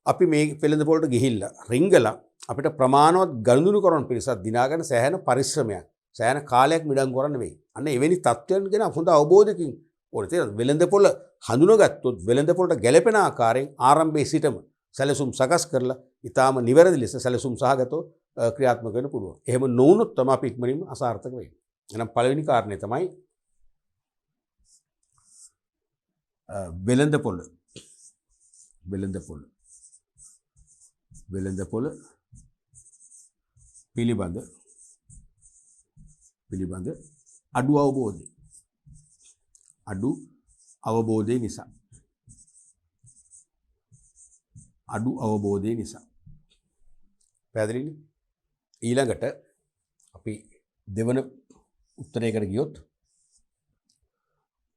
අපි මේ වෙළඳපොළට ගිහිල්ලා රිංගලා අපිට ප්‍රමාණවත් ගනුදෙනුකරුවන් පිරිසක් දිනාගන්න සෑහෙන පරිශ්‍රමයක්, සෑහෙන කාලයක් මිඩංගු කරන්න වෙයි. අන්න එවැනි තත්ත්වයන් ගැන හොඳ අවබෝධයකින් ඕනේ. තේරෙනවද? වෙළඳපොළ හඳුනාගත්තොත් වෙළඳපොළට ගැළපෙන ආකාරයෙන් ආරම්භයේ සිටම සැලසුම් සකස් කරලා ඊටාම නිවැරදි ලෙස සැලසුම් සහගතව ක්‍රියාත්මක වෙන්න පුළුවන්. එහෙම නොවුනොත් තමයි අපි ඉක්මනින්ම අසාර්ථක වෙන්නේ. එහෙනම් පළවෙනි කාරණේ තමයි වෙළඳපොළ පිළිබඳ අඩු අවබෝධය නිසා. පැහැදිලිද? ඊළඟට අපි දෙවන උත්තරයකට ගියොත්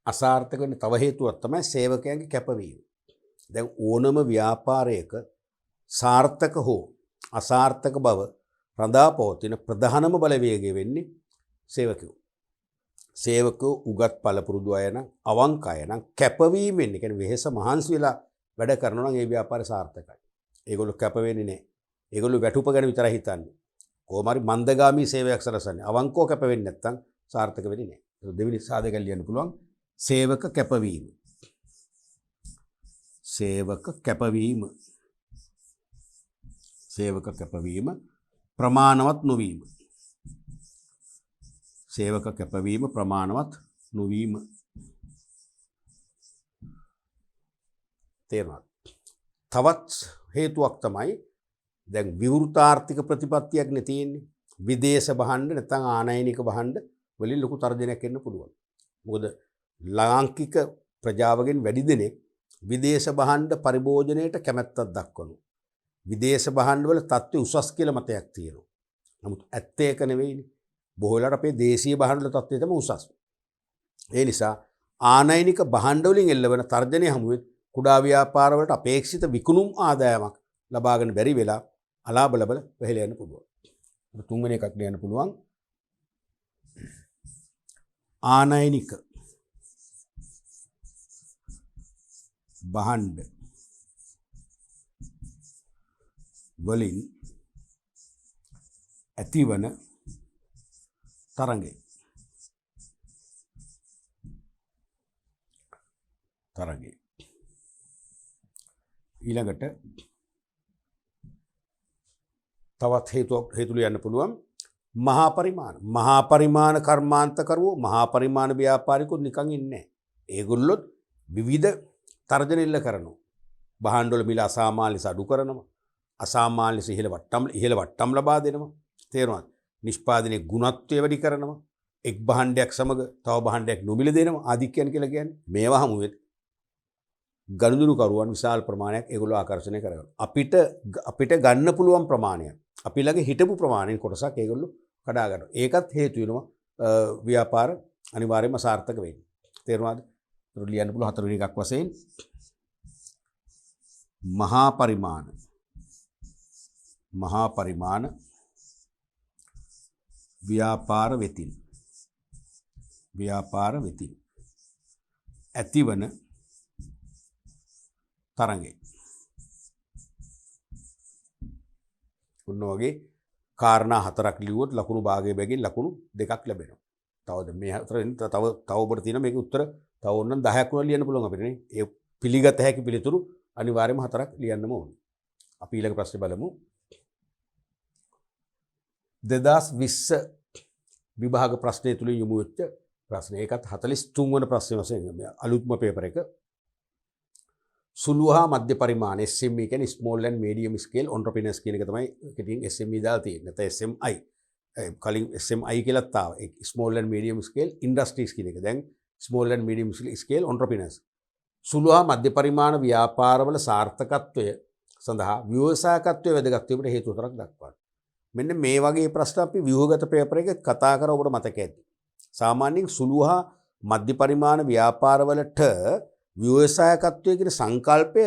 අසාර්ථක වෙන තව හේතුවක් තමයි සේවකයන්ගේ කැපවීම. දැන් ඕනම ව්‍යාපාරයක සාර්ථක හෝ අසාර්ථක බව රඳා පවතින ප්‍රධානම බලවේගය වෙන්නේ සේවකයෝ. සේවකයෝ උගත් පළපුරුදු අය නම්, අවංක අය නම් කැපවීම වෙන්නේ. කියන්නේ වෙහෙස මහන්සි වෙලා වැඩ කරනවා නම් ඒ ව්‍යාපාරය සාර්ථකයි. ඒගොල්ලෝ කැප වෙන්නේ නැහැ. ඒගොල්ලෝ වැටුප ගැන විතරයි හිතන්නේ. කොහොම හරි මන්දගාමී සේවයක් සලසන්නේ. අවංකව කැප වෙන්නේ නැත්නම් සාර්ථක වෙන්නේ නැහැ. ඒක දෙවෙනි සාධකයක් ලියන්න පුළුවන්. සේවක කැපවීම ප්‍රමාණවත් නොවීම. තේරුණාද? තවත් හේතුවක් තමයි දැන් විවෘත ආර්ථික ප්‍රතිපත්තියක් නේ තියෙන්නේ. විදේශ භාණ්ඩ නැත්නම් ආනයනික භාණ්ඩ වලින් ලොකු තර්ජනයක් එන්න පුළුවන්. මොකද ලාංකික ප්‍රජාවගෙන් වැඩි දෙනෙක් විදේශ භාණ්ඩ පරිභෝජනයට කැමැත්තක් දක්වනවා. විදේශ භාණ්ඩ වල තත්ත්වය උසස් කියලා මතයක් තියෙනවා. නමුත් ඇත්ත ඒක නෙවෙයිනේ. බොහෝ වෙලාවට අපේ දේශීය භාණ්ඩ වල තත්ත්වය තමයි උසස්. ඒ නිසා ආනයනික භාණ්ඩ වලින් එල්ලවන තර්ජනය හමුවේ කුඩා ව්‍යාපාර වලට අපේක්ෂිත විකුණුම් ආදායමක් ලබාගෙන බැරි වෙලා අලාබලබල වෙහෙලා යන්න පුළුවන්. තුන්වෙනි එකක් ලියන්න පුළුවන්. ආනයනික භාණ්ඩ වලින් ඇතිවන තරඟය. ඊළඟට තවත් හේතු ලියන්න පුළුවන්. මහා පරිමාණ කර්මාන්තකරුවෝ, මහා පරිමාණ ව්‍යාපාරිකයෝ නිකන් ඉන්නේ නැහැ. ඒගොල්ලොත් විවිධ තර්ජන එල්ල කරනවා. භාණ්ඩවල මිල අසාමාන්‍ය ලෙස අඩු කරනවා. අසාමාන්‍ය ලෙස ඉහළ වට්ටම් ලබා දෙනවා. තේරුණාද? නිෂ්පාදනයේ ගුණත්වය වැඩි කරනවා. එක් භාණ්ඩයක් සමග තව භාණ්ඩයක් නොමිල දෙනවා ආධික්‍යයන් කියලා කියන්නේ. මේවා හමුවේ ගනුදෙනුකරුවන් විශාල ප්‍රමාණයක් ඒගොල්ලෝ ආකර්ෂණය කරගන්නවා. අපිට ගන්න පුළුවන් ප්‍රමාණය අපි ළඟ හිටපු ප්‍රමාණයෙන් කොටසක් ඒගොල්ලෝ කඩා ගන්නවා. ඒකත් හේතු වෙනවා ව්‍යාපාර අනිවාර්යයෙන්ම සාර්ථක වෙන්න. තේරුණාද? ඒක ලියන්න පුළුවන් හතරවෙනි එකක් වශයෙන් මහා පරිමාණ ව්‍යාපාර වෙතින් ඇතිවන තරඟය. ඔන්න වගේ කාරණා හතරක් ලියුවොත් ලකුණු භාගයේ බැගින් ලකුණු දෙකක් ලැබෙනවා. තවද මේ හතරෙන් තව ඔබට තියෙන මේකේ උත්තර තව ඕනනම් 10ක් වුණා ලියන්න පුළුවන් අපිට නේ. ඒ පිළිගත හැකි පිළිතුරු අනිවාර්යයෙන්ම හතරක් ලියන්නම ඕනේ. අපි ඊළඟ ප්‍රශ්නේ බලමු. 2020 විභාග ප්‍රශ්නය තුලින් යොමු වෙච්ච ප්‍රශ්න. ඒකත් 43 වන ප්‍රශ්නේ වශයෙන් අලුත්ම පේපර් එක. සුළු හා මධ්‍ය පරිමාණ SME කියන්නේ small and medium scale entrepreneurs කියන එක තමයි කෙටියෙන් SME දාලා තියෙන්නේ. නැත්නම් SMI. කලින් SMI කියලාත් ආවා. small and medium scale industries කියන එක. දැන් small and medium scale entrepreneurs. සුළු හා මධ්‍ය පරිමාණ ව්‍යාපාරවල සාර්ථකත්වය සඳහා ව්‍යවසායකත්වයේ වැදගත් වීමට හේතු හතරක් දක්වනවා. මෙන්න මේ වගේ ප්‍රශ්න අපි ව්‍යුහගත පේපර් එකේ කතා කරා ඔබට මතක ඇති. සාමාන්‍යයෙන් සුළු හා මධ්‍ය පරිමාණ ව්‍යාපාරවලට ව්‍යවසායකත්වයේ කියන සංකල්පය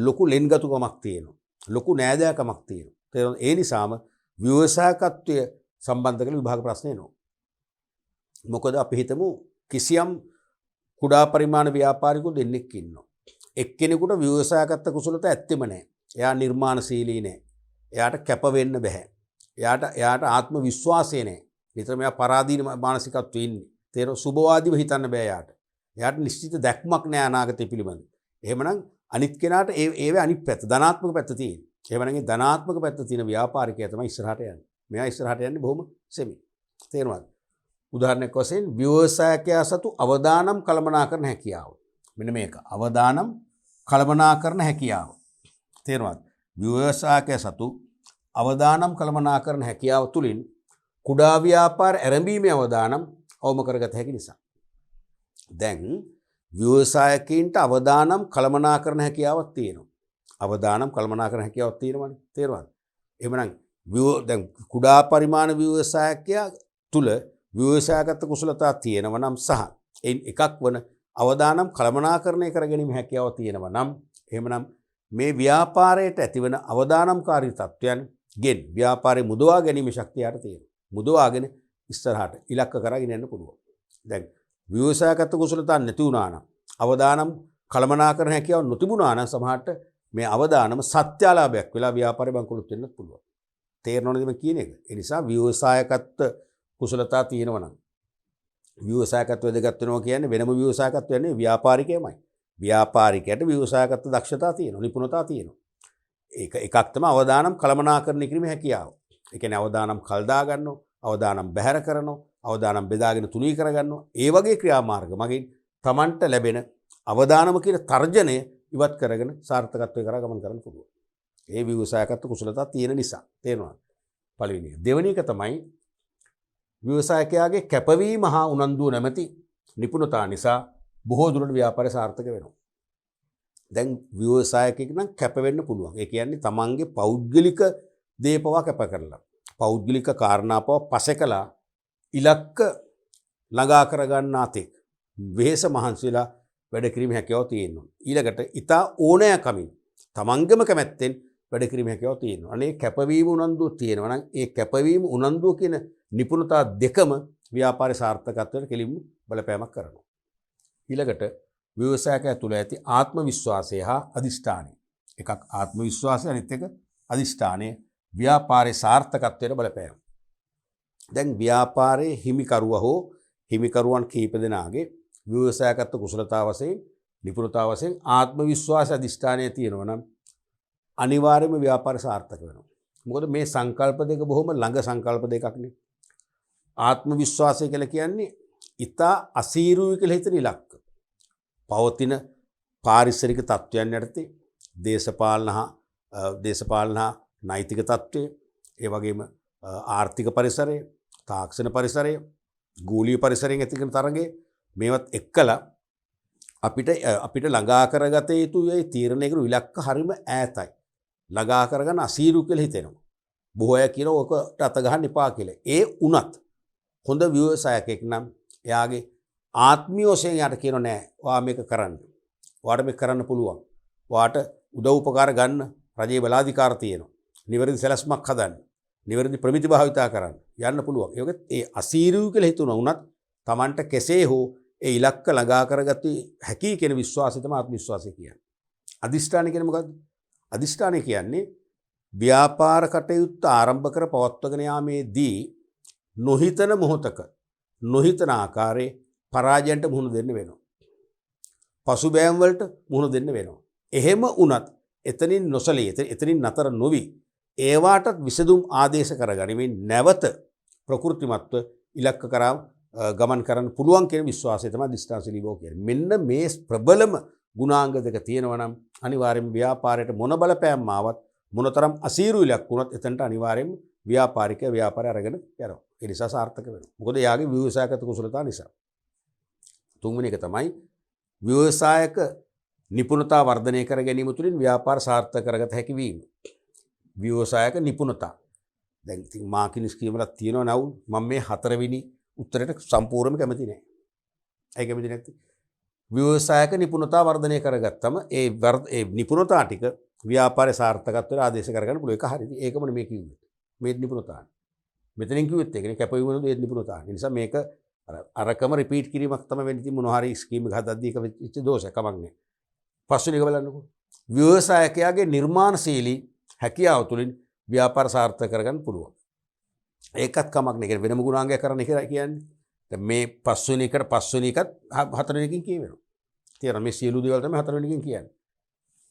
ලොකු ලෙන්ගතුකමක් තියෙනවා. ලොකු නෑදෑකමක් තියෙනවා. ඒ නිසාම ව්‍යවසායකත්වය සම්බන්ධ කරලා විභාග ප්‍රශ්න එනවා. මොකද අපි හිතමු කිසියම් කුඩා පරිමාණ ව්‍යාපාරිකයෝ දෙන්නෙක් ඉන්නවා. එක්කෙනෙකුට ව්‍යවසායකත්ව කුසලතා ඇත්තෙම නැහැ. එයා නිර්මාණශීලී නැහැ. එයාට කැප වෙන්න බෑ. එයාට ආත්ම විශ්වාසය නැහැ. නිතරම එයා පරාදීන මානසිකත්වයේ ඉන්නේ. තේරෙන සුබවාදීව හිතන්න බෑ එයාට. එයාට නිශ්චිත දැක්මක් නැහැ අනාගතය පිළිබඳ. එහෙමනම් අනිත් කෙනාට ඒවේ අනිත් පැත්ත ධනාත්මක පැත්ත තියෙන. එහෙමනම් ඒ ධනාත්මක පැත්ත තියෙන ව්‍යාපාරිකයා තමයි ඉස්සරහට යන්නේ. මෙයා ඉස්සරහට යන්නේ බොහොම සෙමි. තේරුණාද? උදාහරණයක් වශයෙන් ව්‍යවසායකයා සතු අවදානම් කළමනාකරන හැකියාව. මෙන්න මේක. අවදානම් කළමනාකරන හැකියාව. තේරුණාද? ව්‍යවසායකයා සතු අවදානම් කළමනාකරන හැකියාව තුලින් කුඩා ව්‍යාපාර ආරම්භීමේ අවදානම් අවම කරගත හැකි නිසා. දැන් ව්‍යවසායකයින්ට අවදානම් කළමනාකරන හැකියාවක් තියෙනවා. අවදානම් කළමනාකරන හැකියාවක් තියෙනවනේ. තේරුණාද? එහෙමනම් දැන් කුඩා පරිමාණ ව්‍යවසායකයා තුල ව්‍යවසායගත කුසලතා තියෙනවා නම් සහ එකක් වන අවදානම් කළමනාකරණය කර ගැනීම හැකියාව තියෙනවා නම් එහෙමනම් මේ ව්‍යාපාරයට ඇතිවන අවදානම්කාරී තත්වයන් ගෙන් ව්‍යාපාරේ මුදවා ගැනීම ශක්තියට තියෙනවා. මුදවාගෙන ඉස්සරහට ඉලක්ක කරගෙන යන්න පුළුවන්. දැන් ව්‍යවසායගත කුසලතා නැති වුණා නම් අවදානම් කළමනාකරණ හැකියාව නොතිබුණා නම් සමහරට මේ අවදානම සත්‍යාලාභයක් වෙලා ව්‍යාපාරේ බංකොලොත් වෙන්නත් පුළුවන්. තේරෙනවද මේ කියන එක? ඒ නිසා ව්‍යවසායකත්ව කුසලතා තියෙනවා නම් ව්‍යවසායකත්වය වැදගත් වෙනවා කියන්නේ වෙනම ව්‍යවසායකත්වය නෙවෙයි ව්‍යාපාරිකයමයි. ව්‍යාපාරිකයට ව්‍යවසායකත්ව දක්ෂතා තියෙනවා, නිපුණතා තියෙනවා. එකක් තමයි අවදානම් කළමනාකරණය කිරීමේ හැකියාව. ඒ කියන්නේ අවදානම් කල් දා ගන්නවා, අවදානම් බැහැර කරනවා, අවදානම් බෙදාගෙන තුනී කර ගන්නවා. ඒ වගේ ක්‍රියාමාර්ග මගින් Tamanට ලැබෙන අවදානම කියන තර්ජනය ඉවත් කරගෙන සාර්ථකත්වයේ කරා ගමන් කරන්න පුළුවන්. ඒ ව්‍යවසායකත්ව කුසලතා තියෙන නිසා. තේරෙනවද? පළවෙනි එක. දෙවෙනි එක තමයි ව්‍යවසායකයාගේ කැපවීම හා උනන්දුව නැමැති නිපුණතා නිසා බොහෝ දුරට ව්‍යාපාරය සාර්ථක වෙනවා. දැන් ව්‍යවසායකයෙක් නම් කැප වෙන්න පුළුවන්. ඒ කියන්නේ තමන්ගේ පෞද්ගලික දේපවා කැප කරලා, පෞද්ගලික කාරණාපව පසෙකලා ඉලක්ක ළඟා කරගන්නා තෙක් වෙහෙස මහන්සිලා වැඩ කිරීම හැකියාව තියෙනවා. ඊළඟට ඊතා ඕනෑකමින් තමන්ගේම කැමැත්තෙන් වැඩ කිරීම හැකියාව තියෙනවා. අනේ කැපවීම උනන්දුව තියෙනවා නම් ඒ කැපවීම උනන්දුව කියන නිපුණතා දෙකම ව්‍යාපාර සාර්ථකත්වයට කෙලින්ම බලපෑමක් කරනවා. ඊළඟට ව්‍යවසායකයා තුළ ඇති ආත්ම විශ්වාසය හා අදිෂ්ඨානය. එකක් ආත්ම විශ්වාසය, අනිත් එක අදිෂ්ඨානය ව්‍යාපාරයේ සාර්ථකත්වයට බලපෑම. දැන් ව්‍යාපාරයේ හිමිකරුවා හෝ හිමිකරුවන් කීප දෙනාගේ ව්‍යවසායකත්ව කුසලතාව වශයෙන්, නිපුණතාව වශයෙන් ආත්ම විශ්වාස අදිෂ්ඨානය තියෙනවා නම් අනිවාර්යයෙන්ම ව්‍යාපාරය සාර්ථක වෙනවා. මොකද මේ සංකල්ප දෙක බොහොම ළඟ සංකල්ප දෙකක් නේ. ආත්ම විශ්වාසය කියලා කියන්නේ ඊතා අසීරුයි කියලා හිතන ඉලක්ක. පවතින පාරිසරික තත්ත්වයන් යටතේ දේශපාලන හා නෛතික තත්ත්වය, ඒ වගේම ආර්ථික පරිසරය, තාක්ෂණ පරිසරය, ගෝලීය පරිසරයෙන් ඇති කරන තරඟය මේවත් එක්කලා අපිට ළඟා කරගත යුතු ඒ තීරණය කරන ඉලක්ක හරිම ඈතයි. ළඟා කරගන්න අසීරු කියලා හිතෙනවා. බොහෝ අය කියන ඔකට අත ගහන්න එපා කියලා. ඒ උනත් හොඳ ව්‍යවසායකෙක් නම් එයාගේ ආත්මීය වශයෙන් යාට කියනවා නෑ ඔයා මේක කරන්න. ඔයාට මේක කරන්න පුළුවන්. ඔයාට උදව් උපකාර ගන්න රජයේ බලාධිකාර තියෙනවා. නිවැරදි සැලැස්මක් හදන්න. නිවැරදි ප්‍රමිති භාවිතා කරන්න. යන්න පුළුවන්. ඒ වගේ ඒ අසීරු කියලා හිතුණා උනත් Tamanට කෙසේ හෝ ඒ ඉලක්ක ළඟා කරගත හැකි කියන විශ්වාසය තමයි ආත්ම විශ්වාසය කියන්නේ. අදිෂ්ඨානය කියන්නේ මොකද්ද? අදිෂ්ඨානය කියන්නේ ව්‍යාපාර කටයුත්ත ආරම්භ කර පවත්වාගෙන යාමේදී නොහිතන මොහොතක නොහිතන ආකාරයේ පරාජයන්ට මුහුණ දෙන්න වෙනවා. පසුබෑම් වලට මුහුණ දෙන්න වෙනවා. එහෙම වුණත් එතනින් නොසලී එතනින් නතර නොවි ඒවාටත් විසඳුම් ආදේශ කරගනිමින් නැවත ප්‍රකෘතිමත්ව ඉලක්ක කරා ගමන් කරන්න පුළුවන් කියන විශ්වාසය තමයි දිස්ත්‍රාසීලී බව කියන්නේ. මෙන්න මේ ප්‍රබලම ගුණාංග දෙක තියෙනවා නම් අනිවාර්යයෙන්ම ව්‍යාපාරයට මොන බලපෑම් ආවත් මොනතරම් අසීරු ඉලක්ක වුණත් එතනට අනිවාර්යයෙන්ම ව්‍යාපාරිකයා ව්‍යාපාරය අරගෙන යනවා. ඒ නිසා සාර්ථක වෙනවා. මොකද එයාගේ ව්‍යවසායගත කුසලතා නිසා. තුන්වෙනි එක තමයි ව්‍යවසායක නිපුණතා වර්ධනය කර ගැනීම තුළින් ව්‍යාපාර සාර්ථක කරගත හැකි වීම. ව්‍යවසායක නිපුණතා. දැන් ඉතින් මාකිනිස් කියමලක් තියෙනවා නවුල් මම මේ හතරවෙනි උත්තරයට සම්පූර්ණයෙන්ම කැමති නැහැ. ඇයි කැමති නැත්තේ? ව්‍යවසායක නිපුණතා වර්ධනය කරගත්තම ඒ නිපුණතා ටික ව්‍යාපාරයේ සාර්ථකත්වයට ආදේශ කරගන්න පුළුවන්. ඒක හරියි. ඒකමනේ මේ කිව්වේ. මේ නිපුණතා. මෙතනින් කිව්වෙත් ඒකනේ කැපවීම ඒ නිපුණතා. ඒ නිසා මේක අරකම රිපීට් කිරීමක් තමයි වෙන්නේ. ඉතින් මොනවා හරි ස්කීම් එක හදද්දී ඒක වෙච්ච දෝෂයක් කමක් නැහැ. පස්වෙනි එක බලන්නකෝ. ව්‍යවසායකයාගේ නිර්මාණශීලී හැකියාව තුළින් ව්‍යාපාර සාර්ථක කරගන්න පුළුවන්. ඒකත් කමක් නැහැ. ඒක වෙනම ගුණාංගයක් කරන්න කියන්නේ. දැන් මේ පස්වෙනි එකත් හතරවෙනි එකකින් කියවෙනවා. තේරෙනවද? මේ සියලු දේවල් තමයි හතරවෙනි එකකින් කියන්නේ.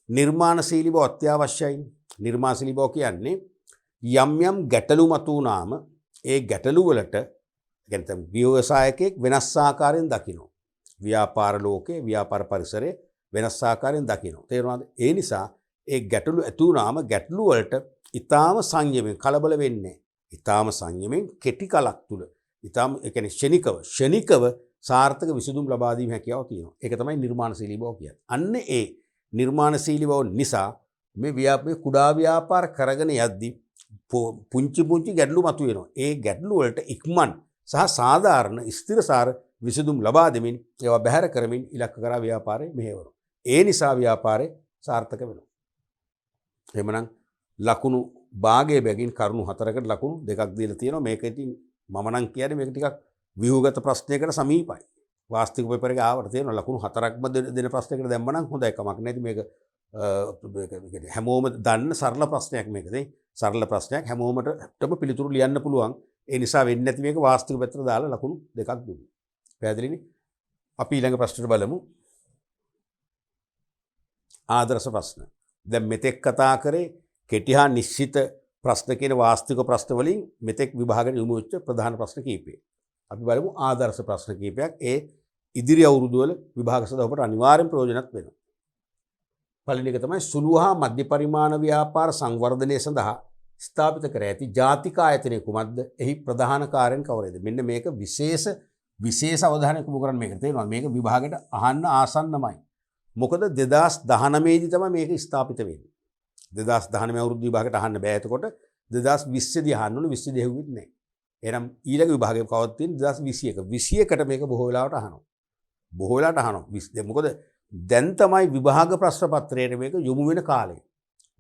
නිර්මාණශීලී බව අත්‍යවශ්‍යයි. නිර්මාණශීලී බව කියන්නේ යම් යම් ගැටලු මතුවනාම ඒ ගැටලු වලට කියන්නේ ව්‍යවසායකයෙක් වෙනස් ආකාරයෙන් දකිනවා. ව්‍යාපාර ලෝකේ ව්‍යාපාර පරිසරයේ වෙනස් ආකාරයෙන් දකිනවා. තේරුණාද? ඒ නිසා ඒ ගැටලු ඇති වුණාම ගැටලු වලට ඊටාම සංයමයෙන් කලබල වෙන්නේ. ඊටාම සංයමයෙන් කෙටි කලක් තුල ඊටාම ඒ කියන්නේ ෂණිකව සාර්ථක විසඳුම් ලබා දීම හැකියාව තියෙනවා. ඒක තමයි නිර්මාණශීලී බව කියන්නේ. අන්න ඒ නිර්මාණශීලී බව නිසා මේ කුඩා ව්‍යාපාර කරගෙන යද්දී පුංචි ගැටලු මතුවෙනවා. ඒ ගැටලු වලට ඉක්මන් සහ සාධාරණ ස්ථිරසාර විසඳුම් ලබා දෙමින් ඒවා බැහැර කරමින් ඉලක්ක කරා ව්‍යාපාරය මෙහෙවනවා. ඒ නිසා ව්‍යාපාරය සාර්ථක වෙනවා. එහෙමනම් ලකුණු භාගයේ බැගින් කරුණු 4කට ලකුණු 2ක් දීලා තියෙනවා. මේක ඉතින් මම නම් කියන්නේ මේක ටිකක් ව්‍යුහගත ප්‍රශ්නයකට සමීපයි. වාස්තික පේපර් එකේ ආවට තියෙනවා ලකුණු 4ක්ම දෙන ප්‍රශ්නයකට දැම්ම නම් හොඳයි කමක් නැති මේක හැමෝම දන්න සරල ප්‍රශ්නයක් මේක. සරල ප්‍රශ්නයක් හැමෝමටම පිළිතුරු ලියන්න පුළුවන්. ඒ නිසා වෙන්නේ නැති මේක වාස්තික පැත්තට දාලා ලකුණු 2ක් දුන්නා. පැහැදිලිනේ? අපි ඊළඟ ප්‍රශ්නට බලමු. ආදර්ශ ප්‍රශ්න. දැන් මෙතෙක් කතා කරේ කෙටි හා නිශ්චිත ප්‍රශ්න කියන වාස්තික ප්‍රශ්න වලින් මෙතෙක් විභාගයට යොමු වෙච්ච ප්‍රධාන ප්‍රශ්න කීපය. අපි බලමු ආදර්ශ ප්‍රශ්න කීපයක්. ඒ ඉදිරි අවුරුදු වල විභාග සඳහා ඔබට අනිවාර්යෙන් ප්‍රයෝජනවත් වෙනවා. පළවෙනි එක තමයි සුළු හා මධ්‍ය පරිමාණ ව්‍යාපාර සංවර්ධනය සඳහා ස්ථාපිත කර ඇති ජාතික ආයතනය කුමක්ද? එහි ප්‍රධාන කාර්යයන් කවරේද? මෙන්න මේක විශේෂ අවධානයක් යොමු කරන්න මේක තේරෙනවා. මේක විභාගයට අහන්න ආසන්නමයි. මොකද 2019 දී තමයි මේක ස්ථාපිත වෙන්නේ. 2019 අවුරුදු විභාගයට අහන්න බෑ. එතකොට 2020 දී අහන්න ඕනේ. 20 දී හෙව්වෙත් නෑ. එහෙනම් ඊළඟ විභාගයේ කවවත් තියෙන 2021. 21කට මේක බොහෝ වෙලාවට අහනවා. මොකද දැන් තමයි විභාග ප්‍රශ්න පත්‍රයේ මේක යොමු වෙන කාලය.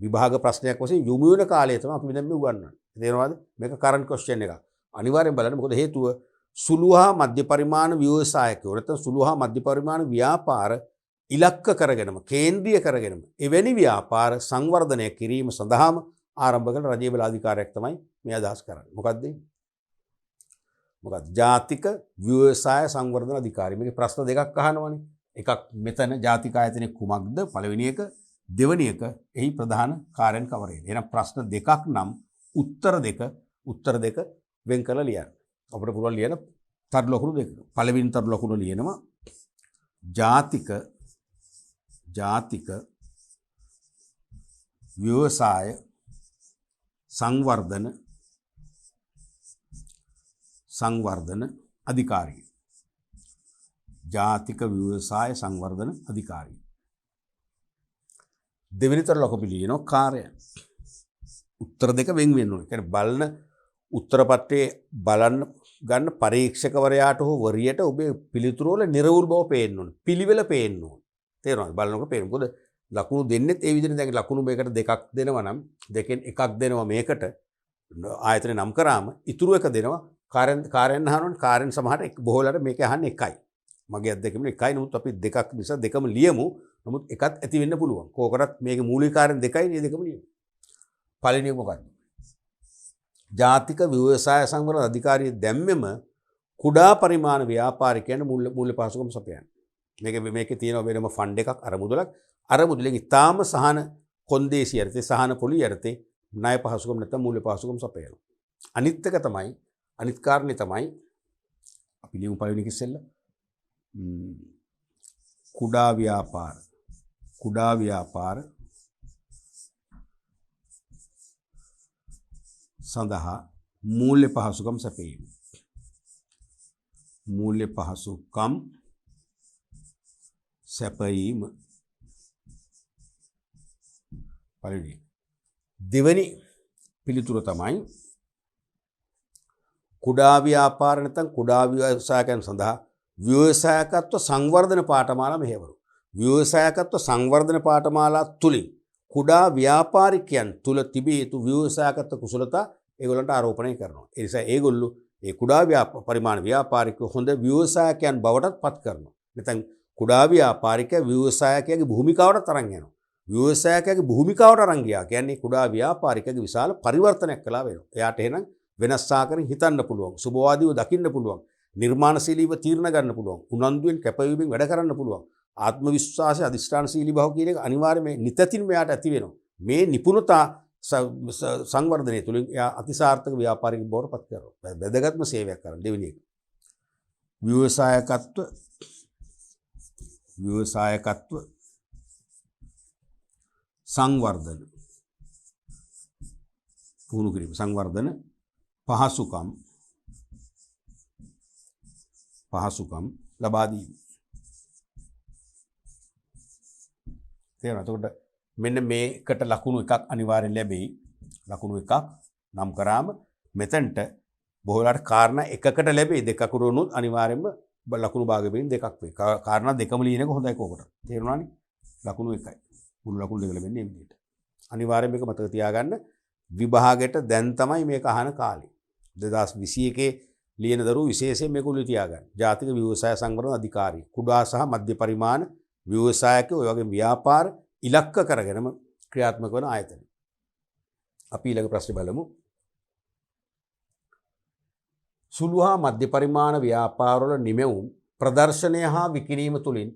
විභාග ප්‍රශ්නයක් වශයෙන් යොමු වෙන කාලය තමයි අපි දැන් මේ උගන්වන්නේ. තේරෙනවද? මේක කරන්ට් ක්වෙස්චන් එකක්. අනිවාර්යෙන් බලන්න. මොකද හේතුව සුළු හා මධ්‍ය පරිමාණ ව්‍යවසායකයෝ නැත්නම් සුළු හා මධ්‍ය පරිමාණ ව්‍යාපාර ඉලක්ක කරගෙනම කේන්ද්‍රීය කරගෙනම එවැනි ව්‍යාපාර සංවර්ධනය කිරීම සඳහාම ආරම්භ කළ රජයේ බලාධිකාරියක් තමයි මේ අදහස් කරන්නේ. මොකක්ද? ජාතික ව්‍යවසාය සංවර්ධන අධිකාරිය. මේකේ ප්‍රශ්න දෙකක් අහනවනේ. එකක් මෙතන ජාතික ආයතනයේ කුමක්ද? පළවෙනි එක. දෙවෙනි එක එහි ප්‍රධාන කාර්යයන් කවරේද? එහෙනම් ප්‍රශ්න දෙකක් නම් උත්තර දෙක වෙන් කරලා ලියන්න. අපිට පුළුවන් ලියන්න තරු ලකුණු දෙක. පළවෙනි තරු ලකුණ ලියනවා ජාතික ව්‍යවසාය සංවර්ධන අධිකාරිය. ජාතික ව්‍යවසාය සංවර්ධන අධිකාරිය. දෙවෙනිතර ලොකපිළියෙන කාර්යය. උත්තර දෙක වෙන් වෙන්න ඕනේ. කියන්නේ බලන උත්තර පත්‍රයේ බලන්න ගන්න පරීක්ෂකවරයාට හෝ වරියට ඔබේ පිළිතුරු වල නිර්වුල් බව පේන්න ඕනේ. පිළිවෙල පේන්න ඕනේ. තේරෙනවද? බලනකොට පේන්න. මොකද ලකුණු දෙන්නෙත් ඒ විදිහට දැන් ලකුණු මේකට දෙකක් දෙනවා නම් දෙකෙන් එකක් දෙනවා මේකට ආයතන නම් කරාම ඉතුරු එක දෙනවා කාර්යයන් අහනවනේ කාර්යයන් සමහරට බොහෝලට මේක අහන්නේ එකයි. මගේ අත් දෙකම එකයි. නමුත් අපි දෙකක් නිසා දෙකම ලියමු. නමුත් එකක් ඇති වෙන්න පුළුවන්. කෝකරත් මේකේ මූලික කාර්යයන් දෙකයි නේ දෙකම ලියමු. පළවෙනි එක මොකක්ද? ජාතික ව්‍යවසාය සංවර්ධන අධිකාරිය දැම්මෙම කුඩා පරිමාණ ව්‍යාපාරිකයන් මූල්‍ය පහසුකම් සපයන. මේකේ තියෙනවා වෙනම ෆන්ඩ් එකක් අර මුදලක්. අර මුදලෙන් ඉතාම සහන කොන්දේසි යටතේ සහන පොලි යටතේ ණය පහසුකම් නැත්නම් මූල්‍ය පහසුකම් සපයනවා. අනිත් එක තමයි අනිත් කාරණේ තමයි අපි ලියමු පළවෙනි එක ඉස්සෙල්ලා කුඩා ව්‍යාපාර සඳහා මූල්‍ය පහසුකම් සැපයීම. මූල්‍ය පහසුකම් සැපයීම පළවෙනි. දෙවෙනි පිළිතුර තමයි කුඩා ව්‍යාපාර නැත්නම් කුඩා ව්‍යවසායකයන් සඳහා ව්‍යවසායකත්ව සංවර්ධන පාඨමාලා මෙහෙවරු. ව්‍යවසායකත්ව සංවර්ධන පාඨමාලා තුලින් කුඩා ව්‍යාපාරිකයන් තුල තිබිය යුතු ව්‍යවසායකත්ව කුසලතා ඒගොල්ලන්ට ආරෝපණය කරනවා. ඒ නිසා ඒගොල්ලෝ ඒ කුඩා පරිමාණ ව්‍යාපාරිකයෝ හොඳ ව්‍යවසායකයන් බවට පත් කරනවා. නැත්නම් කුඩා ව්‍යාපාරිකයා ව්‍යවසායකයාගේ භූමිකාවට තරන් යනවා. ව්‍යවසායකයාගේ භූමිකාවට අරන් ගියා කියන්නේ කුඩා ව්‍යාපාරිකයාගේ විශාල පරිවර්තනයක් කළා වෙනවා. එයාට එහෙනම් වෙනස් ආකාරයෙන් හිතන්න පුළුවන්. සුබවාදීව දකින්න පුළුවන්. නිර්මාණශීලීව තීරණ ගන්න පුළුවන්. උනන්දුවෙන් කැපවීමෙන් වැඩ කරන්න පුළුවන්. ආත්ම විශ්වාසය අධිෂ්ඨානශීලී භාව කියන එක අනිවාර්යයෙන්ම නිතතින් මෙයාට ඇති වෙනවා. මේ නිපුණතා සංවර්ධනය තුළින් එයා අතිසාර්ථක ව්‍යාපාරික බවට පත් කරනවා. වැදගත්ම සේවයක් කරන දෙවෙනි එක. ව්‍යවසායකත්ව සංවර්ධන පුහුණු කිරීම සංවර්ධන පහසුකම් ලබා දීම. තේරෙනවද? එතකොට මෙන්න මේකට ලකුණු එකක් අනිවාර්යෙන් ලැබෙයි. ලකුණු එකක් නම් කරාම මෙතනට බොහෝලාට කාරණා එකකට ලැබෙයි. දෙකකට වුණොත් අනිවාර්යෙන්ම ලකුණු භාගෙකින් දෙකක් වෙයි. කාරණා දෙකම ලියන එක හොඳයි කෝකට. තේරුණානේ? ලකුණු එකයි. මුළු ලකුණු දෙක ලැබෙන්නේ මේ විදිහට. අනිවාර්යෙන් මේක මතක තියාගන්න. විභාගයට දැන් තමයි මේක අහන කාලේ. 2021 ලියන දරුවෝ විශේෂයෙන් මේක උළු තියාගන්න. ජාතික ව්‍යවසාය සංවර්ධන අධිකාරිය. කුඩා සහ මධ්‍ය පරිමාණ ව්‍යවසායකයෝ ඔය වගේ ව්‍යාපාර ඉලක්ක කරගෙනම ක්‍රියාත්මක වන ආයතන. අපි ඊළඟ ප්‍රශ්නේ බලමු. සුළු හා මධ්‍ය පරිමාණ ව්‍යාපාරවල නිමැවුම් ප්‍රදර්ශනය හා විකිණීම තුළින්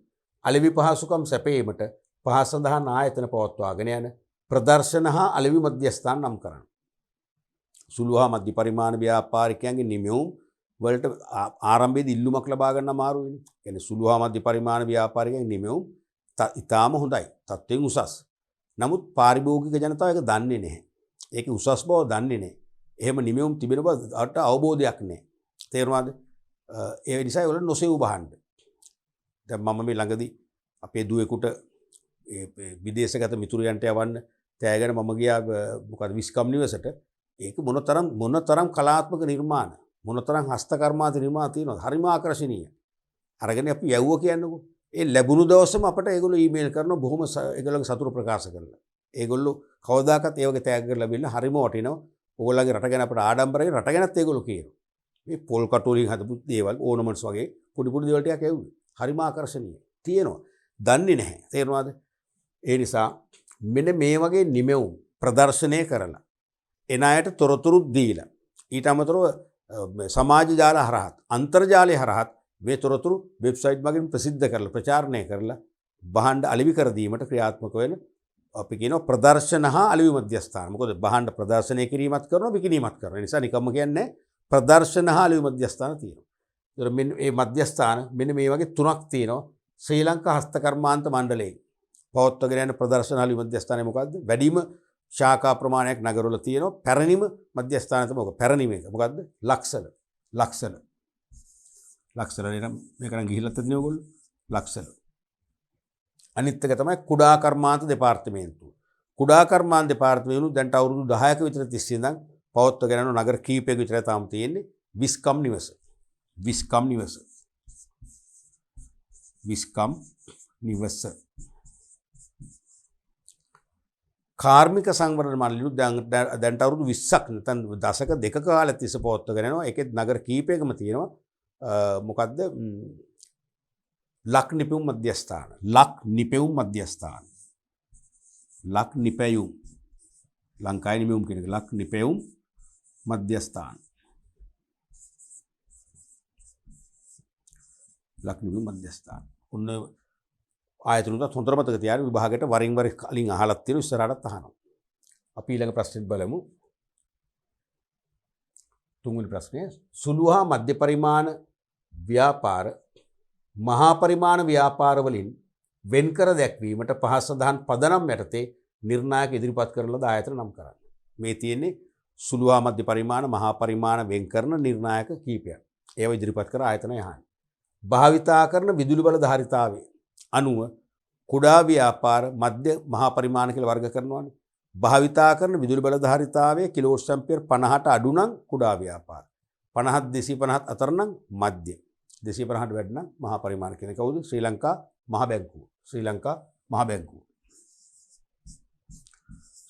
අලෙවි පහසුකම් සැපයීමට පහස සඳහා ආයතන පවත්වාගෙන යන ප්‍රදර්ශන හා අලෙවි මධ්‍යස්ථාන නම් කරන්න. සුළු හා මධ්‍ය පරිමාණ ව්‍යාපාරිකයන්ගේ නිමැවුම් වලට ආරම්භයේදී ඉල්ලුමක් ලබා ගන්න අමාරු වෙනවා. කියන්නේ සුළු හා මධ්‍ය පරිමාණ ව්‍යාපාරිකයන්ගේ නිමැවුම් ඉතාම හොඳයි. තත්ත්වයෙන් උසස්. නමුත් පාරිභෝගික ජනතාව ඒක දන්නේ නැහැ. ඒකේ උසස් බව දන්නේ නැහැ. එහෙම නිමැවුම් තිබෙන බවට අවබෝධයක් නැහැ. තේරුණාද? ඒ නිසා ඒගොල්ලෝ නොසෙව් බහන්න. දැන් මම මේ ළඟදී අපේ දුවෙකුට විදේශගත මිතුරයන්ට යවන්න තෑගෙන මම ගියා මොකද විස්කම් නිවසට. ඒක මොනතරම් කලාත්මක නිර්මාණ මොනතරම් හස්තකර්මාන්ත නිර්මාණ තියෙනවද? හරිම ආකර්ශනීය. අරගෙන අපි යවුවා කියන්නකෝ. ඒ ලැබුණු දවසම අපට ඒගොල්ලෝ ඊමේල් කරනවා බොහොම ඒගොල්ලෝගේ සතුට ප්‍රකාශ කරලා. ඒගොල්ලෝ කවදාකවත් ඒ වගේ තෑග්ග කරලා ලැබෙන්න හරිම වටිනවා. ඕගොල්ලන්ගේ රට ගැන අපට ආඩම්බරයි රට ගැනත් ඒගොල්ලෝ කියනවා. මේ පොල් කටු වලින් හදපු දේවල් ඕනමන්ට්ස් වගේ පොඩි දේවල් ටිකක් ඇව්වේ. හරිම ආකර්ශනීය. තියෙනවා. දන්නේ නැහැ. තේරුණාද? ඒ නිසා මෙන්න මේ වගේ නිමැවුම් ප්‍රදර්ශනය කරලා එන අයට තොරතුරු දීලා ඊට අමතරව සමාජ ජාල හරහත් අන්තර්ජාලය හරහත් මේ තොරතුරු වෙබ්සයිට් මගින් ප්‍රසිද්ධ කරලා ප්‍රචාරණය කරලා භාණ්ඩ අලෙවි කර දීමට ක්‍රියාත්මක වෙන අපි කියනවා ප්‍රදර්ශන හා අලෙවි මධ්‍යස්ථාන. මොකද භාණ්ඩ ප්‍රදර්ශනය කිරීමත් කරනවා විකිණීමත් කරනවා. ඒ නිසා නිකම්ම කියන්නේ ප්‍රදර්ශන හා අලෙවි මධ්‍යස්ථාන තියෙනවා. ඒතර මෙන්න මේ මධ්‍යස්ථාන මෙන්න මේ වගේ තුනක් තියෙනවා. ශ්‍රී ලංකා හස්තකර්මාන්ත මණ්ඩලයේ පවත්වාගෙන යන ප්‍රදර්ශන අලෙවි මධ්‍යස්ථානය මොකද්ද? වැඩිම ශාඛා ප්‍රමාණයක් නගරවල තියෙනවා. පැරණිම මධ්‍යස්ථානය තමයි මොකද? පැරණිම එක. මොකද්ද? ලක්සල. ලක්සල නම් මේක නම් ගිහිල්ලත් තියෙන්නේ ඕගොල්ලෝ ලක්සල. අනිත් එක තමයි කුඩා කර්මාන්ත දෙපාර්තමේන්තුව. කුඩා කර්මාන්ත දෙපාර්තමේන්තුව දැන් අවුරුදු 10ක විතර තිස්සේ ඉඳන් පවත්වගෙන යන නගර කීපයක විතර තාම තියෙන්නේ විස්කම් නිවස. විස්කම් නිවස. විස්කම් නිවස. කාර්මික සංවර්ධන මණ්ඩලය දැන් අවුරුදු 20ක් නැත්නම් දශක දෙකක කාලයක් තිස්සේ පවත්වගෙන යනවා. ඒකෙත් නගර කීපයකම තියෙනවා මොකද්ද ලක් නිපැයුම් මධ්‍යස්ථාන. ලක් නිපැයුම් මධ්‍යස්ථාන. ලක් නිපැයුම් ලංකාවේ නිපැයුම් කියන එක ලක් නිපැයුම් මධ්‍යස්ථාන. ලක් නිපැයුම් මධ්‍යස්ථාන. ඔන්න ආයතන උදත් හොඳට මතක තියාගන්න විභාගයට වරින් වර කලින් අහලක් තියෙන ඉස්සරහටත් අහනවා. අපි ඊළඟ ප්‍රශ්නෙත් බලමු. තුන්වෙනි ප්‍රශ්නය සුළු හා මධ්‍ය පරිමාණ ව්‍යාපාර මහා පරිමාණ ව්‍යාපාර වලින් වෙන්කර දැක්වීමට පහත් සඳහන් පදනම් යටතේ නිර්ණායක ඉදිරිපත් කරන ලද ආයතන නම් කරන්න. මේ තියෙන්නේ සුළු හා මධ්‍ය පරිමාණ මහා පරිමාණ වෙන් කරන නිර්ණායක කීපයක්. ඒව ඉදිරිපත් කර ආයතන යහන්නේ. භාවිතා කරන විදුලි බල ධාරිතාවේ අනුව කුඩා ව්‍යාපාර මධ්‍ය මහා පරිමාණ කියලා වර්ග කරනවානේ. භාවිතා කරන විදුලි බල ධාරිතාවය කිලෝවොට් ඇම්පියර් 50ට අඩු නම් කුඩා ව්‍යාපාර. 50 250 අතර නම් මධ්‍ය. 250ට වැඩි නම් මහා පරිමාණ කියන කවුද? ශ්‍රී ලංකා මහ බැංකුව. ශ්‍රී ලංකා මහ බැංකුව.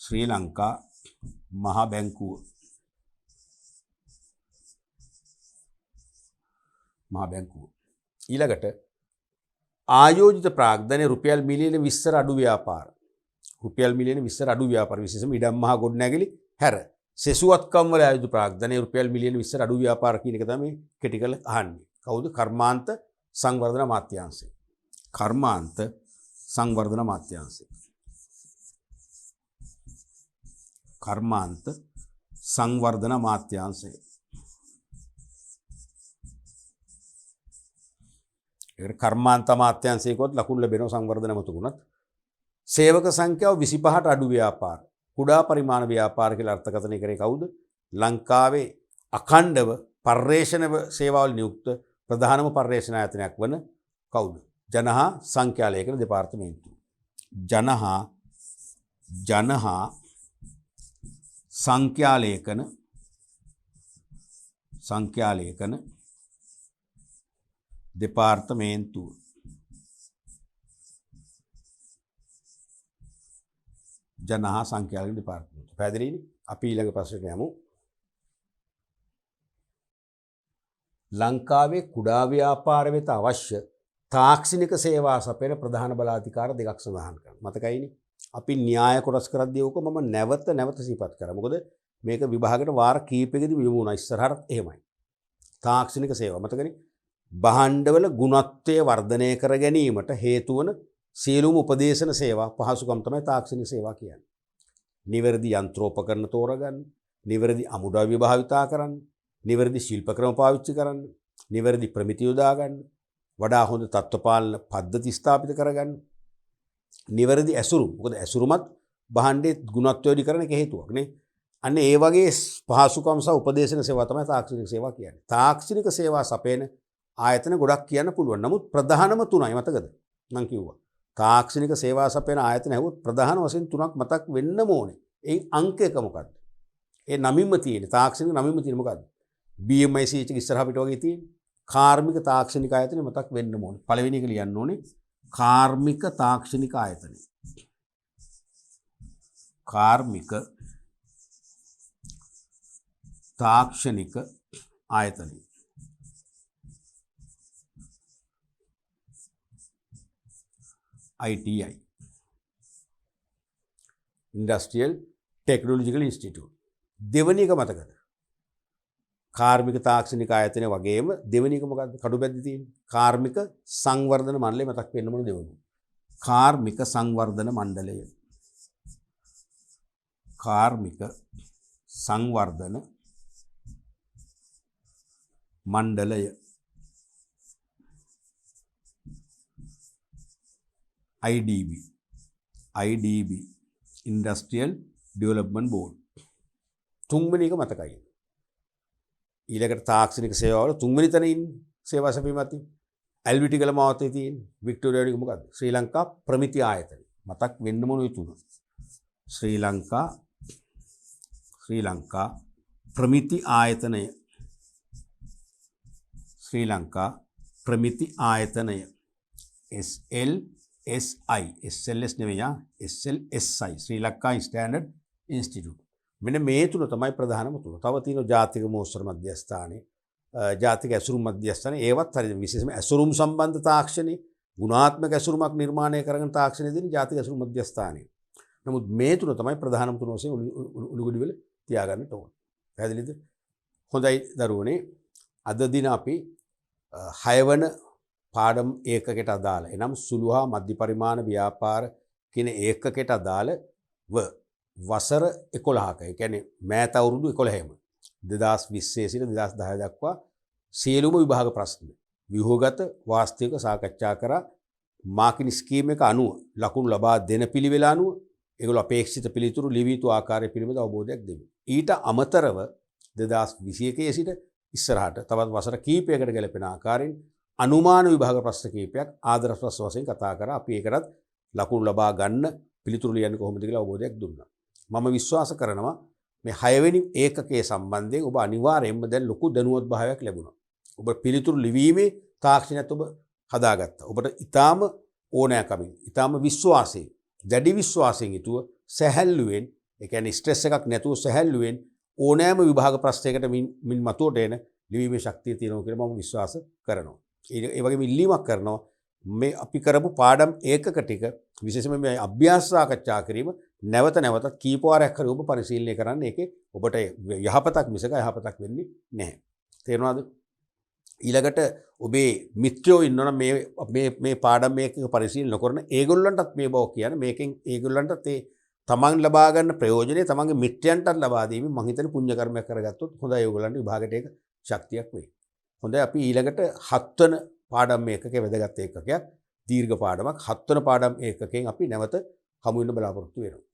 ශ්‍රී ලංකා මහ බැංකුව. මහ බැංකුව. ඊළඟට ආයෝජිත ප්‍රාග්ධනයේ රුපියල් මිලියන 20ට අඩු ව්‍යාපාර. රුපියල් මිලියන 20ට අඩු ව්‍යාපාර විශේෂයෙන්ම ඉඩම් මහා ගොඩනැගිලි හැර සෙසුවත්කම් වල ආයෝජිත ප්‍රාග්ධනයේ රුපියල් මිලියන 20ට අඩු ව්‍යාපාර කියන එක තමයි කෙටි කරලා අහන්නේ. කවුද? කර්මාන්ත සංවර්ධන අමාත්‍යාංශය. කර්මාන්ත සංවර්ධන අමාත්‍යාංශය. කර්මාන්ත සංවර්ධන අමාත්‍යාංශය. ඒකට කර්මාන්ත අමාත්‍යාංශයකවත් ලකුණු ලැබෙනවා සංවර්ධන මතුකුණත්. සේවක සංඛ්‍යාව 25ට අඩු ව්‍යාපාර. කුඩා පරිමාණ ව්‍යාපාර කියලා අර්ථකථනය කරේ කවුද? ලංකාවේ අඛණ්ඩව පර්යේෂණ සේවාවල නියුක්ත ප්‍රධානම පර්යේෂණ ආයතනයක් වන කවුද? ජනහා සංඛ්‍යාලේඛන දෙපාර්තමේන්තුව. ජනහා සංඛ්‍යාලේඛන දෙපාර්තමේන්තුව. ජනහා සංඛ්‍යාලේඛන දෙපාර්තමේන්තුව. පැහැදිලිනේ? අපි ඊළඟ ප්‍රශ්නයට යමු. ලංකාවේ කුඩා ව්‍යාපාර වෙත අවශ්‍ය තාක්ෂණික සේවා සපයන ප්‍රධාන බලාධිකාර දෙකක් සඳහන් කරනවා. මතකයිනේ? අපි න්‍යාය කොටස් කරද්දී ඕක මම නැවත සිහිපත් කරා. මොකද මේක විභාගයට වාර කීපයකදී යොමු වුණා. ඉස්සරහට එහෙමයි. තාක්ෂණික සේවා මතකනේ? භාණ්ඩවල ගුණත්වය වර්ධනය කර ගැනීමට හේතු වන සියලුම උපදේශන සේවා පහසුකම් තමයි තාක්ෂණික සේවා කියන්නේ. නිවැරදි යන්ත්‍රෝපකරණ තෝරගන්න, නිවැරදි අමුද්‍රව්‍ය භාවිතා කරන්න, නිවැරදි ශිල්ප ක්‍රම පාවිච්චි කරන්න, නිවැරදි ප්‍රමිති යොදා ගන්න, වඩා හොඳ තත්ත්වපාලන පද්ධති ස්ථාපිත කරගන්න, නිවැරදි ඇසුරු. මොකද ඇසුරුමත් භාණ්ඩයේ ගුණත්වය වැඩි කරන එක හේතුවක් නේ. අන්න ඒ වගේ පහසුකම් සහ උපදේශන සේවා තමයි තාක්ෂණික සේවා කියන්නේ. තාක්ෂණික සේවා සපයන ආයතන ගොඩක් කියන්න පුළුවන්. නමුත් ප්‍රධානම තුනයි මතකද? මම කිව්වා. තාක්ෂණික සේවා සපයන ආයතන හැවොත් ප්‍රධාන වශයෙන් තුනක් මතක් වෙන්නම ඕනේ. ඒ අංක එක මොකක්ද? ඒ නමින්ම තියෙන තාක්ෂණික නමින්ම තියෙන මොකක්ද? BMIC එක ඉස්සරහ පිට වගේ තියෙන කාර්මික තාක්ෂණික ආයතන මතක් වෙන්නම ඕනේ. පළවෙනි එක ලියන්න ඕනේ කාර්මික තාක්ෂණික ආයතන. කාර්මික තාක්ෂණික ආයතන. ITI Industrial Technological Institute. දෙවැනි එක මතකද? කාර්මික තාක්ෂණික ආයතනය වගේම දෙවැනි එක මොකක්ද? කඩුබැද්දේ තියෙන කාර්මික සංවර්ධන මණ්ඩලය මතක් වෙන්න ඕන දෙවනු. කාර්මික සංවර්ධන මණ්ඩලය. කාර්මික සංවර්ධන මණ්ඩලය. IDB Industrial Development Board. තුන්වෙනි එක මතකයි. ඊළඟට තාක්ෂණික සේවාවල තුන්වෙනි තැන ඉන්නේ සේවා සැපීමත් ඇල්විටිකල මාවතේ තියෙන වික්ටෝරියා වලින් මොකද්ද ශ්‍රී ලංකා ප්‍රමිති ආයතනය මතක් වෙන්න මොන යුතුද ශ්‍රී ලංකා ප්‍රමිති ආයතනය ශ්‍රී ලංකා ප්‍රමිති ආයතනය SLS නෙවෙයි SLSI ශ්‍රී ලංකා ස්ටෑන්ඩඩ් ඉන්ස්ටිටියුට් මෙන්න මේ තුන තමයි ප්‍රධානම තුන. තව තියෙනවා ජාතික මෝස්තර මධ්‍යස්ථානය ජාතික ඇසුරුම් මධ්‍යස්ථානය ඒවත් හරියට විශේෂයෙන්ම ඇසුරුම් සම්බන්ධ තාක්ෂණي ගුණාත්මක ඇසුරුමක් නිර්මාණය කරන තාක්ෂණය දෙන ජාතික ඇසුරුම් මධ්‍යස්ථානය. නමුත් මේ තුන තමයි ප්‍රධානම තුන වශයෙන් උණුගඩි වල තියාගන්න ඕන. පැහැදිලිද? හොඳයි දරුවනේ අද දින අපි 6 වන පාඩම් ඒකකයට අදාළ එනම් සුළු හා මධ්‍ය පරිමාණ ව්‍යාපාර කියන ඒකකයට අදාළව වසර 11ක ඒ කියන්නේ මෑත අවුරුදු 11ම 2020 සිට 2010 දක්වා සියලුම විභාග ප්‍රශ්න ව්‍යුහගත වාස්තවික සාකච්ඡා කරා මාකින් ස්කීම් එක අනුව ලකුණු ලබා දෙන පිළිවෙල අනුව ඒගොල්ලෝ අපේක්ෂිත පිළිතුරු ලිවි යුතු ආකාරය පිළිබඳ අවබෝධයක් දෙමු. ඊට අමතරව 2021 සිට ඉස්සරහට තවත් වසර කීපයකට ගැලපෙන ආකාරයෙන් අනුමාන විභාග ප්‍රශ්න කීපයක් ආදර්ශ ප්‍රශ්න වශයෙන් කතා කරා. අපි ඒකටත් ලකුණු ලබා ගන්න පිළිතුරු ලියන්නේ කොහොමද කියලා අවබෝධයක් දුන්නා. මම විශ්වාස කරනවා මේ 6 වෙනි ඒකකයේ සම්බන්ධයෙන් ඔබ අනිවාර්යයෙන්ම දැන් ලොකු දැනුවත් භාවයක් ලැබුණා. ඔබ පිළිතුරු ලිවීමේ තාක්ෂණයත් ඔබ හදාගත්තා. ඔබට ඊටාම ඕනෑකමින්, ඊටාම විශ්වාසයෙන්, දැඩි විශ්වාසයෙන් යුතුව සැහැල්ලුවෙන්, ඒ කියන්නේ ස්ට්‍රෙස් එකක් නැතුව සැහැල්ලුවෙන් ඕනෑම විභාග ප්‍රශ්නයකට මින් මතුවට එන ලිවීමේ ශක්තිය තියෙනවා කියලා මම විශ්වාස කරනවා. ඒ වගේම ඉල්ලීමක් කරනවා මේ අපි කරපු පාඩම් ඒකක ටික විශේෂයෙන්ම මේ අභ්‍යාස සාකච්ඡා කිරීම නැවත නැවතත් කීප වාරයක් හරි ඔබ පරිශීලනය කරන්න. ඒකේ ඔබට යහපතක් මිසක යහපතක් වෙන්නේ නැහැ. තේරුණාද? ඊළඟට ඔබේ මිත්‍රයෝ ඉන්නවනම් මේ පාඩම් මේක පරිශීලනය කරන ඒගොල්ලන්ටත් මේ බව කියන මේකෙන් ඒගොල්ලන්ටත් ඒ තමන් ලබා ගන්න ප්‍රයෝජනේ තමන්ගේ මිත්‍රයන්ටත් ලබා දීමෙන් මම හිතන්නේ පුණ්‍ය කර්මයක් කරගත්තොත් හොඳයි ඒගොල්ලන්ට විභාගයට ඒක ශක්තියක් වෙයි. හොඳයි අපි ඊළඟට 7 වන පාඩම් ඒකකයේ වැදගත් ඒකකයක් දීර්ඝ පාඩමක් 7 වන පාඩම් ඒකකයෙන් අපි නැවත හමු වෙන්න බලාපොරොත්තු වෙනවා.